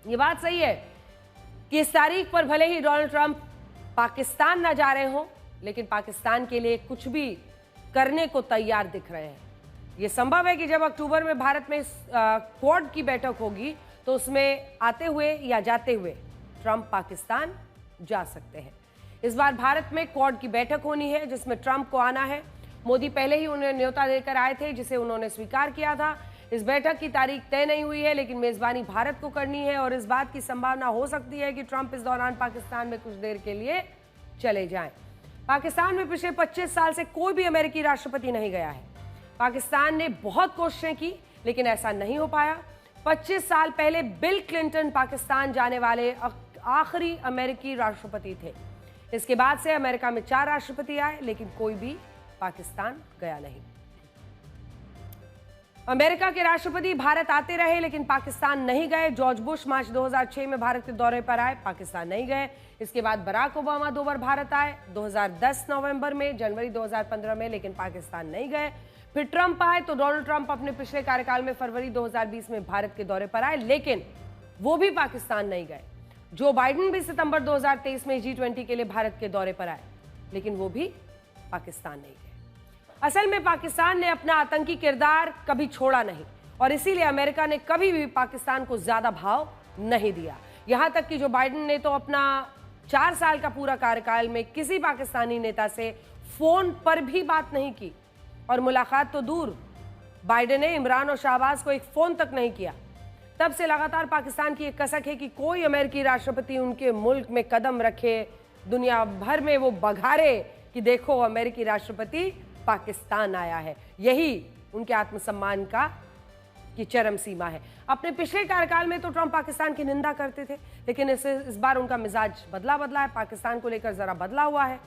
ये बात सही है कि इस तारीख पर भले ही डोनाल्ड ट्रंप पाकिस्तान ना जा रहे हों, लेकिन पाकिस्तान के लिए कुछ भी करने को तैयार दिख रहे हैं। यह संभव है कि जब अक्टूबर में भारत में क्वाड की बैठक होगी, तो उसमें आते हुए या जाते हुए ट्रंप पाकिस्तान जा सकते हैं। इस बार भारत में क्वाड की बैठक होनी है, जिसमें ट्रंप को आना है। मोदी पहले ही उन्हें न्योता देकर आए थे, जिसे उन्होंने स्वीकार किया था। इस बैठक की तारीख तय नहीं हुई है, लेकिन मेजबानी भारत को करनी है, और इस बात की संभावना हो सकती है कि ट्रंप इस दौरान पाकिस्तान में कुछ देर के लिए चले जाएं। पाकिस्तान में पिछले 25 साल से कोई भी अमेरिकी राष्ट्रपति नहीं गया है। पाकिस्तान ने बहुत कोशिशें की, लेकिन ऐसा नहीं हो पाया। 25 साल पहले बिल क्लिंटन पाकिस्तान जाने वाले आखिरी अमेरिकी राष्ट्रपति थे। इसके बाद से अमेरिका में 4 राष्ट्रपति आए, लेकिन कोई भी पाकिस्तान गया नहीं। अमेरिका के राष्ट्रपति भारत आते रहे, लेकिन पाकिस्तान नहीं गए। जॉर्ज बुश मार्च 2006 में भारत के दौरे पर आए, पाकिस्तान नहीं गए। इसके बाद बराक ओबामा 2 बार भारत आए, 2010 नवंबर में, जनवरी 2015 में, लेकिन पाकिस्तान नहीं गए। फिर ट्रंप आए, तो डोनाल्ड ट्रंप अपने पिछले कार्यकाल में फरवरी 2020 में भारत के दौरे पर आए, लेकिन वो भी पाकिस्तान नहीं गए। जो बाइडेन भी सितंबर 2023 में G20 के लिए भारत के दौरे पर आए, लेकिन वो भी पाकिस्तान नहीं गए। असल में पाकिस्तान ने अपना आतंकी किरदार कभी छोड़ा नहीं, और इसीलिए अमेरिका ने कभी भी पाकिस्तान को ज्यादा भाव नहीं दिया। यहां तक कि जो बाइडेन ने तो अपना 4 साल का पूरा कार्यकाल में किसी पाकिस्तानी नेता से फोन पर भी बात नहीं की, और मुलाकात तो दूर, बाइडेन ने इमरान और शाहबाज को एक फोन तक नहीं किया। तब से लगातार पाकिस्तान की एक कसक है कि कोई अमेरिकी राष्ट्रपति उनके मुल्क में कदम रखे, दुनिया भर में वो बघारे कि देखो अमेरिकी राष्ट्रपति पाकिस्तान आया है। यही उनके आत्मसम्मान की चरम सीमा है। अपने पिछले कार्यकाल में तो ट्रंप पाकिस्तान की निंदा करते थे, लेकिन इस बार उनका मिजाज बदला है, पाकिस्तान को लेकर जरा बदला हुआ है।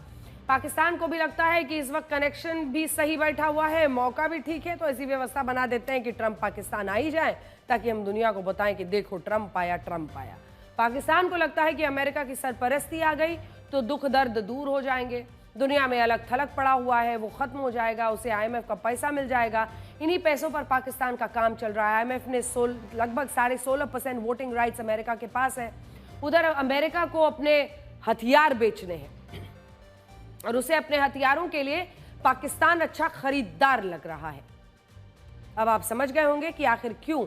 पाकिस्तान को भी लगता है कि इस वक्त कनेक्शन भी सही बैठा हुआ है, मौका भी ठीक है, तो ऐसी व्यवस्था बना देते हैं कि ट्रंप पाकिस्तान आ ही जाए, ताकि हम दुनिया को बताएं कि देखो ट्रंप आया। पाकिस्तान को लगता है कि अमेरिका की सरपरस्ती आ गई तो दुख दर्द दूर हो जाएंगे, दुनिया में अलग थलग पड़ा हुआ है वो खत्म हो जाएगा, उसे IMF का पैसा मिल जाएगा। इन्हीं पैसों पर पाकिस्तान का काम चल रहा है। IMF ने लगभग 16.5% वोटिंग राइट्स अमेरिका के पास है। उधर अमेरिका को अपने हथियार बेचने हैं, और उसे अपने हथियारों के लिए पाकिस्तान अच्छा खरीदार लग रहा है। अब आप समझ गए होंगे कि आखिर क्यों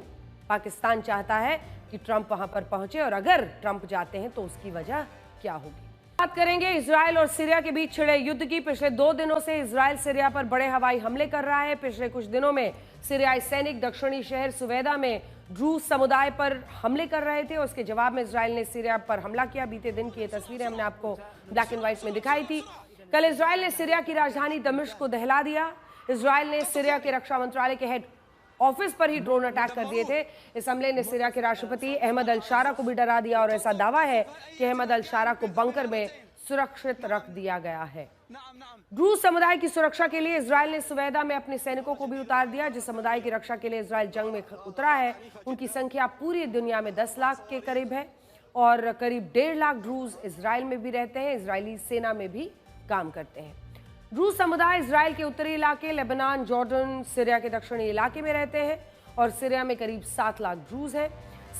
पाकिस्तान चाहता है कि ट्रंप वहां पर पहुंचे, और अगर ट्रंप जाते हैं तो उसकी वजह क्या होगी। बात करेंगे इजराइल और सीरिया के बीच छिड़े युद्ध की। पिछले 2 दिनों से इजराइल सीरिया पर बड़े हवाई हमले कर रहा है। पिछले कुछ दिनों में सीरियाई सैनिक दक्षिणी शहर सुवेदा में ड्रूज समुदाय पर हमले कर रहे थे, और उसके जवाब में इजराइल ने सीरिया पर हमला किया। बीते दिन की ये तस्वीरें हमने आपको ब्लैक एंड व्हाइट में दिखाई थी। कल इजराइल ने सीरिया की राजधानी दमिश्क को दहला दिया। इजराइल ने सीरिया के रक्षा मंत्रालय के हेड ऑफिस पर ही ड्रोन अटैक कर दिए थे। इस हमले ने सीरिया के राष्ट्रपति अहमद अल शारा को भी डरा दिया, और ऐसा दावा है कि अहमद अल शारा को बंकर में सुरक्षित रख दिया गया है। ड्रूज समुदाय की सुरक्षा के लिए इजराइल ने सुवेदा में अपने सैनिकों को भी उतार दिया। जिस समुदाय की रक्षा के लिए इजराइल जंग में उतरा है, उनकी संख्या पूरी दुनिया में 10 लाख के करीब है, और करीब 1.5 लाख ड्रूज इजराइल में भी रहते हैं, इजरायली सेना में भी काम करते हैं। ड्रूज समुदाय इजराइल के उत्तरी इलाके, लेबनान, जॉर्डन, सीरिया के दक्षिणी इलाके में रहते हैं, और सीरिया में करीब 7 लाख ड्रूज हैं।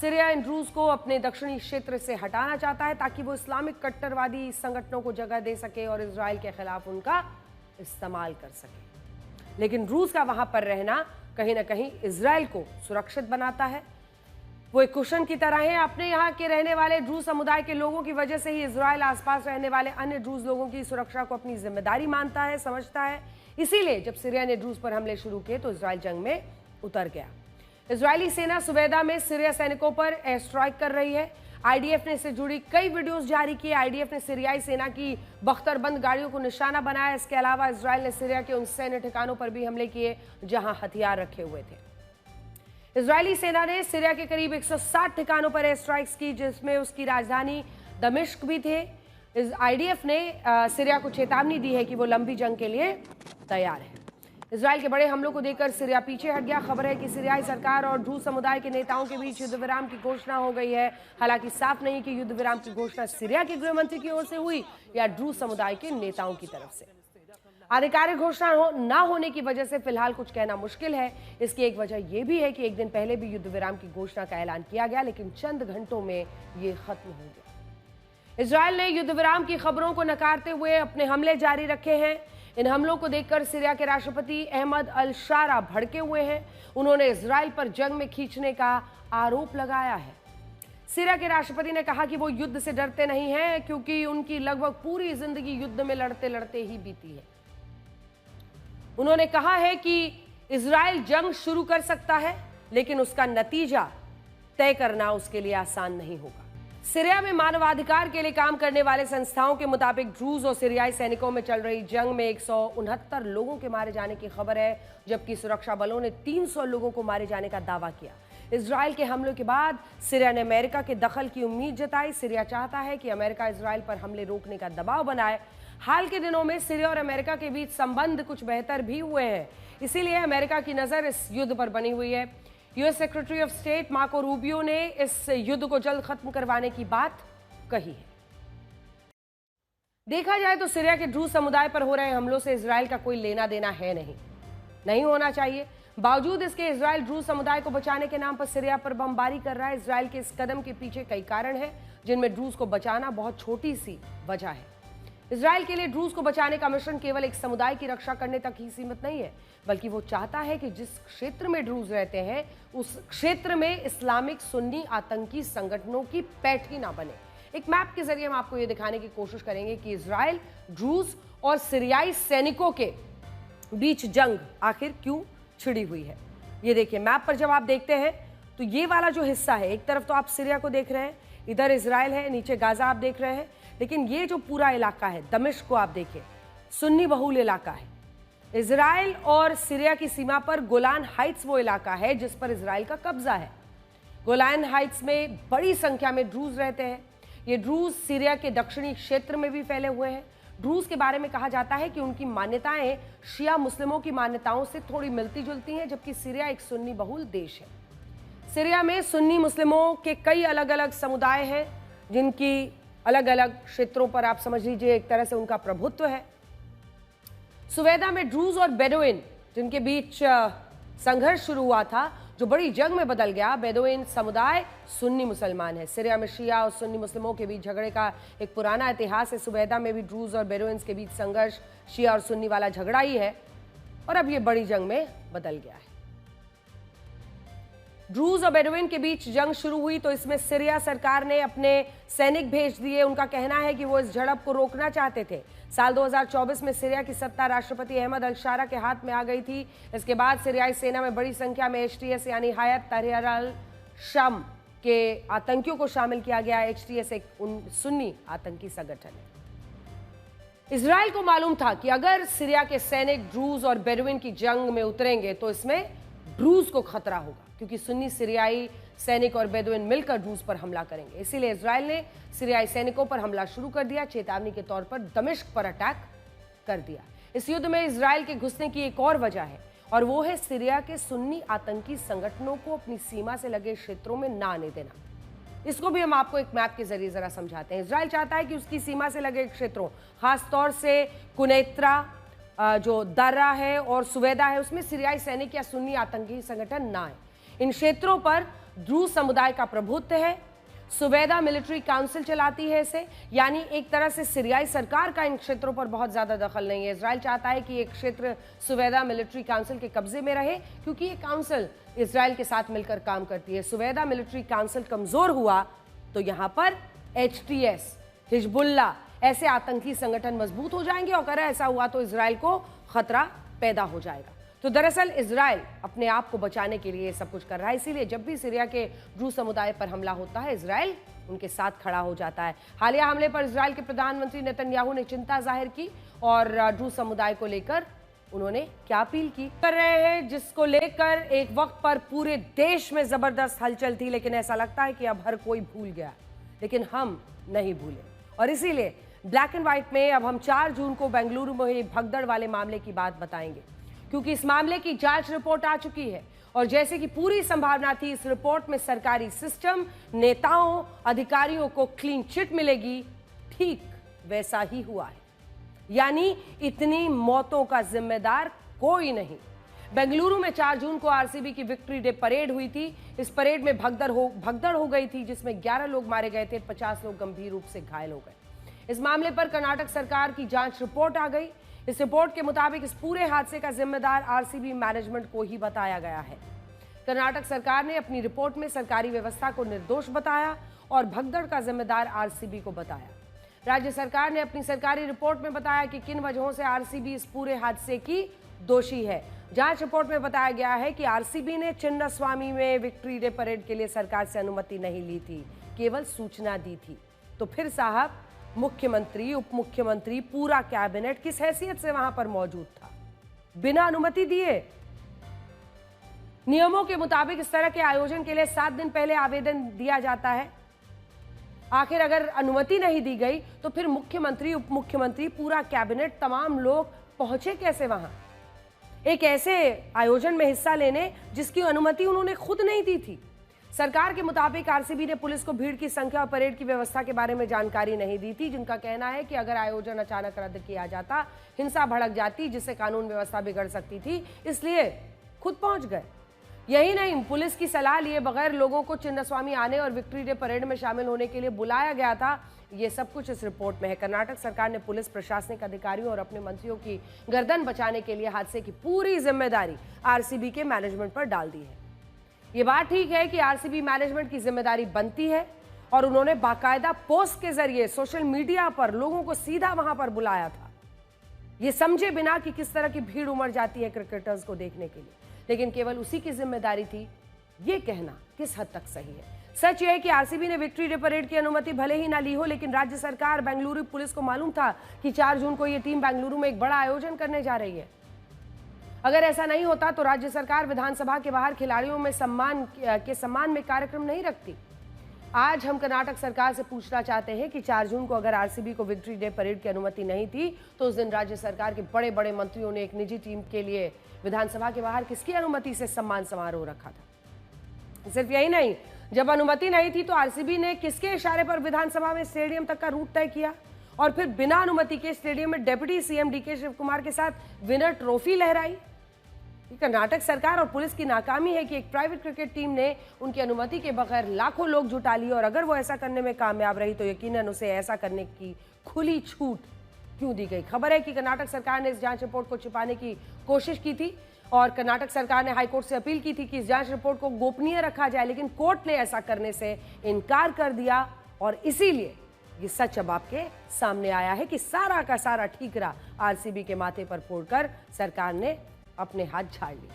सीरिया इन ड्रूज को अपने दक्षिणी क्षेत्र से हटाना चाहता है, ताकि वो इस्लामिक कट्टरवादी संगठनों को जगह दे सके और इजराइल के खिलाफ उनका इस्तेमाल कर सके। लेकिन ड्रूज का वहां पर रहना कहीं ना कहीं इजराइल को सुरक्षित बनाता है। वो एक कुशन की तरह है। अपने यहाँ के रहने वाले ड्रूज समुदाय के लोगों की वजह से ही इजराइल आसपास रहने वाले अन्य ड्रूज लोगों की सुरक्षा को अपनी जिम्मेदारी मानता है, समझता है। इसीलिए जब सीरिया ने ड्रूज पर हमले शुरू किए तो इजराइल जंग में उतर गया। इजरायली सेना सुवेदा में सीरिया सैनिकों पर एयर स्ट्राइक कर रही है। आईडीएफ ने इससे जुड़ी कई वीडियोस जारी किए। आईडीएफ ने सीरियाई सेना की बख्तरबंद गाड़ियों को निशाना बनाया। इसके अलावा इजराइल ने सीरिया के उन सैन्य ठिकानों पर भी हमले किए जहां हथियार रखे हुए थे। इजरायली सेना ने सीरिया के करीब 160 ठिकानों पर एयर स्ट्राइक्स की, जिसमें उसकी राजधानी दमिश्क भी थे। आईडीएफ ने सीरिया को चेतावनी दी है कि वो लंबी जंग के लिए तैयार है। इजराइल के बड़े हमलों को देखकर सीरिया पीछे हट गया। खबर है कि सीरियाई सरकार और ड्रूज समुदाय के नेताओं के बीच युद्ध विराम की घोषणा हो गई है। हालांकि साफ नहीं कि युद्ध विराम की घोषणा सीरिया के गृह मंत्री की ओर से हुई या ड्रूज समुदाय के नेताओं की तरफ से। आधिकारिक घोषणा न होने की वजह से फिलहाल कुछ कहना मुश्किल है। इसकी एक वजह यह भी है कि एक दिन पहले भी युद्ध विराम की घोषणा का ऐलान किया गया, लेकिन चंद घंटों में ये खत्म हो गया। इजराइल ने युद्ध विराम की खबरों को नकारते हुए अपने हमले जारी रखे हैं। इन हमलों को देखकर सीरिया के राष्ट्रपति अहमद अल शारा भड़के हुए हैं। उन्होंने इजराइल पर जंग में खींचने का आरोप लगाया है। सीरिया के राष्ट्रपति ने कहा कि वो युद्ध से डरते नहीं हैं, क्योंकि उनकी लगभग पूरी जिंदगी युद्ध में लड़ते लड़ते ही बीती है। उन्होंने कहा है कि इजराइल जंग शुरू कर सकता है, लेकिन उसका नतीजा तय करना उसके लिए आसान नहीं होगा। सीरिया में मानवाधिकार के लिए काम करने वाले संस्थाओं के मुताबिक ड्रूज और सीरियाई सैनिकों में चल रही जंग में 169 लोगों के मारे जाने की खबर है, जबकि सुरक्षा बलों ने 300 लोगों को मारे जाने का दावा किया। इजराइल के हमलों के बाद सीरिया ने अमेरिका के दखल की उम्मीद जताई। सीरिया चाहता है कि अमेरिका इजराइल पर हमले रोकने का दबाव बनाए। हाल के दिनों में सीरिया और अमेरिका के बीच संबंध कुछ बेहतर भी हुए हैं, इसीलिए अमेरिका की नजर इस युद्ध पर बनी हुई है। US secretary of state Marco Rubio ने इस युद्ध को जल्द खत्म करवाने की बात कही है। देखा जाए तो सीरिया के ड्रूज समुदाय पर हो रहे हमलों से इजराइल का कोई लेना देना है नहीं होना चाहिए। बावजूद इसके इजराइल ड्रूज समुदाय को बचाने के नाम पर सीरिया पर बमबारी कर रहा है। इजराइल के इस कदम के पीछे कई कारण हैं, जिनमें ड्रूज को बचाना बहुत छोटी सी वजह है। इजराइल के लिए ड्रूज को बचाने का मिशन केवल एक समुदाय की रक्षा करने तक ही सीमित नहीं है, बल्कि वो चाहता है कि जिस क्षेत्र में ड्रूज रहते हैं उस क्षेत्र में इस्लामिक सुन्नी आतंकी संगठनों की पैठी ना बने। एक मैप के जरिए हम आपको ये दिखाने की कोशिश करेंगे कि इजराइल, ड्रूज और सीरियाई सैनिकों के बीच जंग आखिर क्यों छिड़ी हुई है। ये देखिए, मैप पर जब आप देखते हैं तो ये वाला जो हिस्सा है, एक तरफ तो आप सीरिया को देख रहे हैं, इधर इजराइल है, नीचे गाजा आप देख रहे हैं, लेकिन ये जो पूरा इलाका है दमिश्क को आप देखिए, सुन्नी बहुल इलाका है। इजराइल और सीरिया की सीमा पर गोलान हाइट्स वो इलाका है जिस पर इजराइल का कब्जा है। गोलान हाइट्स में बड़ी संख्या में ड्रूज रहते हैं। ये ड्रूज सीरिया के दक्षिणी क्षेत्र में भी फैले हुए हैं। ड्रूज के बारे में कहा जाता है कि उनकी मान्यताएं शिया मुस्लिमों की मान्यताओं से थोड़ी मिलती जुलती हैं, जबकि सीरिया एक सुन्नी बहुल देश है। सीरिया में सुन्नी मुस्लिमों के कई अलग अलग समुदाय हैं, जिनकी अलग अलग क्षेत्रों पर आप समझ लीजिए एक तरह से उनका प्रभुत्व है। सुवेदा में ड्रूज और बेदुइन जिनके बीच संघर्ष शुरू हुआ था, जो बड़ी जंग में बदल गया। बेदुइन समुदाय सुन्नी मुसलमान है। सीरिया में शिया और सुन्नी मुस्लिमों के बीच झगड़े का एक पुराना इतिहास है। सुवेदा में भी ड्रूज और बेदुइन्स के बीच संघर्ष शिया और सुन्नी वाला झगड़ा ही है, और अब ये बड़ी जंग में बदल गया है। ड्रूज और बेदुइन के बीच जंग शुरू हुई तो इसमें सीरिया सरकार ने अपने सैनिक भेज दिए। उनका कहना है कि वो इस झड़प को रोकना चाहते थे। साल 2024 में सीरिया की सत्ता राष्ट्रपति अहमद अल शारा के हाथ में आ गई थी। इसके बाद सीरियाई सेना में बड़ी संख्या में HTS यानी हायत तहरीर अल शम के आतंकियों को शामिल किया गया। HTS एक सुन्नी आतंकी संगठन है। इजराइल को मालूम था कि अगर सीरिया के सैनिक ड्रूज और बेदुइन की जंग में उतरेंगे तो इसमें ड्रूज को खतरा होगा, क्योंकि सुन्नी सीरियाई सैनिक और बेदुइन मिलकर ड्रूज पर हमला करेंगे। इसीलिए इजराइल ने सीरियाई सैनिकों पर हमला शुरू कर दिया। चेतावनी के तौर पर दमिश्क पर अटैक कर दिया। इस युद्ध में इजराइल के घुसने की एक और वजह है, और वो है सीरिया के सुन्नी आतंकी संगठनों को अपनी सीमा से लगे क्षेत्रों में ना आने देना। इसको भी हम आपको एक मैप के जरिए जरा समझाते हैं। इजराइल चाहता है कि उसकी सीमा से लगे क्षेत्रों, खासतौर से कुनैत्रा, जो दर्रा है और सुवेदा है, उसमें सीरियाई सैनिक या सुन्नी आतंकी संगठन ना आए। इन क्षेत्रों पर ड्रूज समुदाय का प्रभुत्व है। सुवेदा मिलिट्री काउंसिल चलाती है इसे, यानी एक तरह से सीरियाई सरकार का इन क्षेत्रों पर बहुत ज्यादा दखल नहीं है। इजराइल चाहता है कि एक क्षेत्र सुवेदा मिलिट्री काउंसिल के कब्जे में रहे, क्योंकि ये काउंसिल इजराइल के साथ मिलकर काम करती है। सुवेदा मिलिट्री काउंसिल कमजोर हुआ तो यहां पर HTS, हिजबुल्ला, ऐसे आतंकी संगठन मजबूत हो जाएंगे और अगर ऐसा हुआ तो इजराइल को खतरा पैदा हो जाएगा। तो दरअसल इजराइल अपने आप को बचाने के लिए सब कुछ कर रहा है, इसीलिए जब भी सीरिया के ड्रू समुदाय पर हमला होता है इजराइल उनके साथ खड़ा हो जाता है। हालिया हमले पर इजराइल के प्रधानमंत्री नेतन्याहू ने चिंता जाहिर की और ड्रू समुदाय को लेकर उन्होंने क्या अपील की कर रहे हैं, जिसको लेकर एक वक्त पर पूरे देश में जबरदस्त हलचल थी, लेकिन ऐसा लगता है कि अब हर कोई भूल गया, लेकिन हम नहीं भूले और इसीलिए ब्लैक एंड व्हाइट में अब हम 4 जून को बेंगलुरु में भगदड़ वाले मामले की बात बताएंगे, क्योंकि इस मामले की जांच रिपोर्ट आ चुकी है और जैसे कि पूरी संभावना थी इस रिपोर्ट में सरकारी सिस्टम, नेताओं, अधिकारियों को क्लीन चिट मिलेगी, ठीक वैसा ही हुआ है। यानी इतनी मौतों का जिम्मेदार कोई नहीं। बेंगलुरु में 4 जून को आरसीबी की विक्ट्री डे परेड हुई थी। इस परेड में भगदड़ हो गई थी, जिसमें 11 लोग मारे गए थे, 50 लोग गंभीर रूप से घायल हो गए। इस मामले पर कर्नाटक सरकार की जांच रिपोर्ट आ गई। इस रिपोर्ट के मुताबिक इस पूरे हादसे का जिम्मेदार आरसीबी मैनेजमेंट को ही बताया गया है। कर्नाटक सरकार ने अपनी रिपोर्ट में सरकारी व्यवस्था को निर्दोष बताया और भगदड़ का जिम्मेदार आरसीबी को बताया। राज्य सरकार ने अपनी सरकारी रिपोर्ट में बताया कि किन वजहों से आरसीबी इस पूरे हादसे की दोषी है। जांच रिपोर्ट में बताया गया है कि आरसीबी ने चिन्नास्वामी में विक्ट्री डे परेड के लिए सरकार से अनुमति नहीं ली थी, केवल सूचना दी थी। तो फिर साहब, मुख्यमंत्री, उप मुख्यमंत्री, पूरा कैबिनेट किस हैसियत से वहां पर मौजूद था बिना अनुमति दिए? नियमों के मुताबिक इस तरह के आयोजन के लिए 7 दिन पहले आवेदन दिया जाता है। आखिर अगर अनुमति नहीं दी गई तो फिर मुख्यमंत्री, उप मुख्यमंत्री, पूरा कैबिनेट, तमाम लोग पहुंचे कैसे वहां एक ऐसे आयोजन में हिस्सा लेने जिसकी अनुमति उन्होंने खुद नहीं दी थी? सरकार के मुताबिक आरसीबी ने पुलिस को भीड़ की संख्या और परेड की व्यवस्था के बारे में जानकारी नहीं दी थी, जिनका कहना है कि अगर आयोजन अचानक रद्द किया जाता, हिंसा भड़क जाती, जिससे कानून व्यवस्था बिगड़ सकती थी, इसलिए खुद पहुंच गए। यही नहीं, पुलिस की सलाह लिए बगैर लोगों को चिन्नास्वामी आने और विक्ट्री डे परेड में शामिल होने के लिए बुलाया गया था। ये सब कुछ इस रिपोर्ट में है। कर्नाटक सरकार ने पुलिस, प्रशासनिक अधिकारियों और अपने मंत्रियों की गर्दन बचाने के लिए हादसे की पूरी जिम्मेदारी आरसीबी के मैनेजमेंट पर डाल दी है। ये बात ठीक है कि आरसीबी मैनेजमेंट की जिम्मेदारी बनती है और उन्होंने बाकायदा पोस्ट के जरिए सोशल मीडिया पर लोगों को सीधा वहां पर बुलाया था, ये समझे बिना कि किस तरह की भीड़ उमड़ जाती है क्रिकेटर्स को देखने के लिए। लेकिन केवल उसी की जिम्मेदारी थी, ये कहना किस हद तक सही है? सच यह है कि आरसीबी ने विक्ट्री डे परेड की अनुमति भले ही ना ली हो, लेकिन राज्य सरकार, बेंगलुरु पुलिस को मालूम था कि 4 जून को यह टीम बेंगलुरु में एक बड़ा आयोजन करने जा रही है। अगर ऐसा नहीं होता तो राज्य सरकार विधानसभा के बाहर खिलाड़ियों में सम्मान में कार्यक्रम नहीं रखती। आज हम कर्नाटक सरकार से पूछना चाहते हैं कि 4 जून को अगर आरसीबी को विक्ट्री डे परेड की अनुमति नहीं थी तो उस दिन राज्य सरकार के बड़े बड़े मंत्रियों ने एक निजी टीम के लिए विधानसभा के बाहर किसकी अनुमति से सम्मान समारोह रखा था? सिर्फ यही नहीं, जब अनुमति नहीं थी तो आरसीबी ने किसके इशारे पर विधानसभा में स्टेडियम तक का रूट तय किया और फिर बिना अनुमति के स्टेडियम में डिप्टी सीएम डीके शिव कुमार के साथ विनर ट्रॉफी लहराई? कर्नाटक सरकार और पुलिस की नाकामी है कि एक प्राइवेट क्रिकेट टीम ने उनकी अनुमति के बगैर लाखों लोग जुटा लिए और अगर वो ऐसा करने में कामयाब रही तो यकीनन उसे ऐसा करने की खुली छूट क्यों दी गई? खबर है कि कर्नाटक सरकार ने इस जांच रिपोर्ट को छिपाने की कोशिश की थी और कर्नाटक सरकार ने हाईकोर्ट से अपील की थी कि इस जांच रिपोर्ट को गोपनीय रखा जाए, लेकिन कोर्ट ने ऐसा करने से इनकार कर दिया और इसीलिए ये सच अब आपके सामने आया है कि सारा का सारा ठीकरा आरसीबी के माथे पर फोड़कर सरकार ने अपने हाथ झाड़ लिए।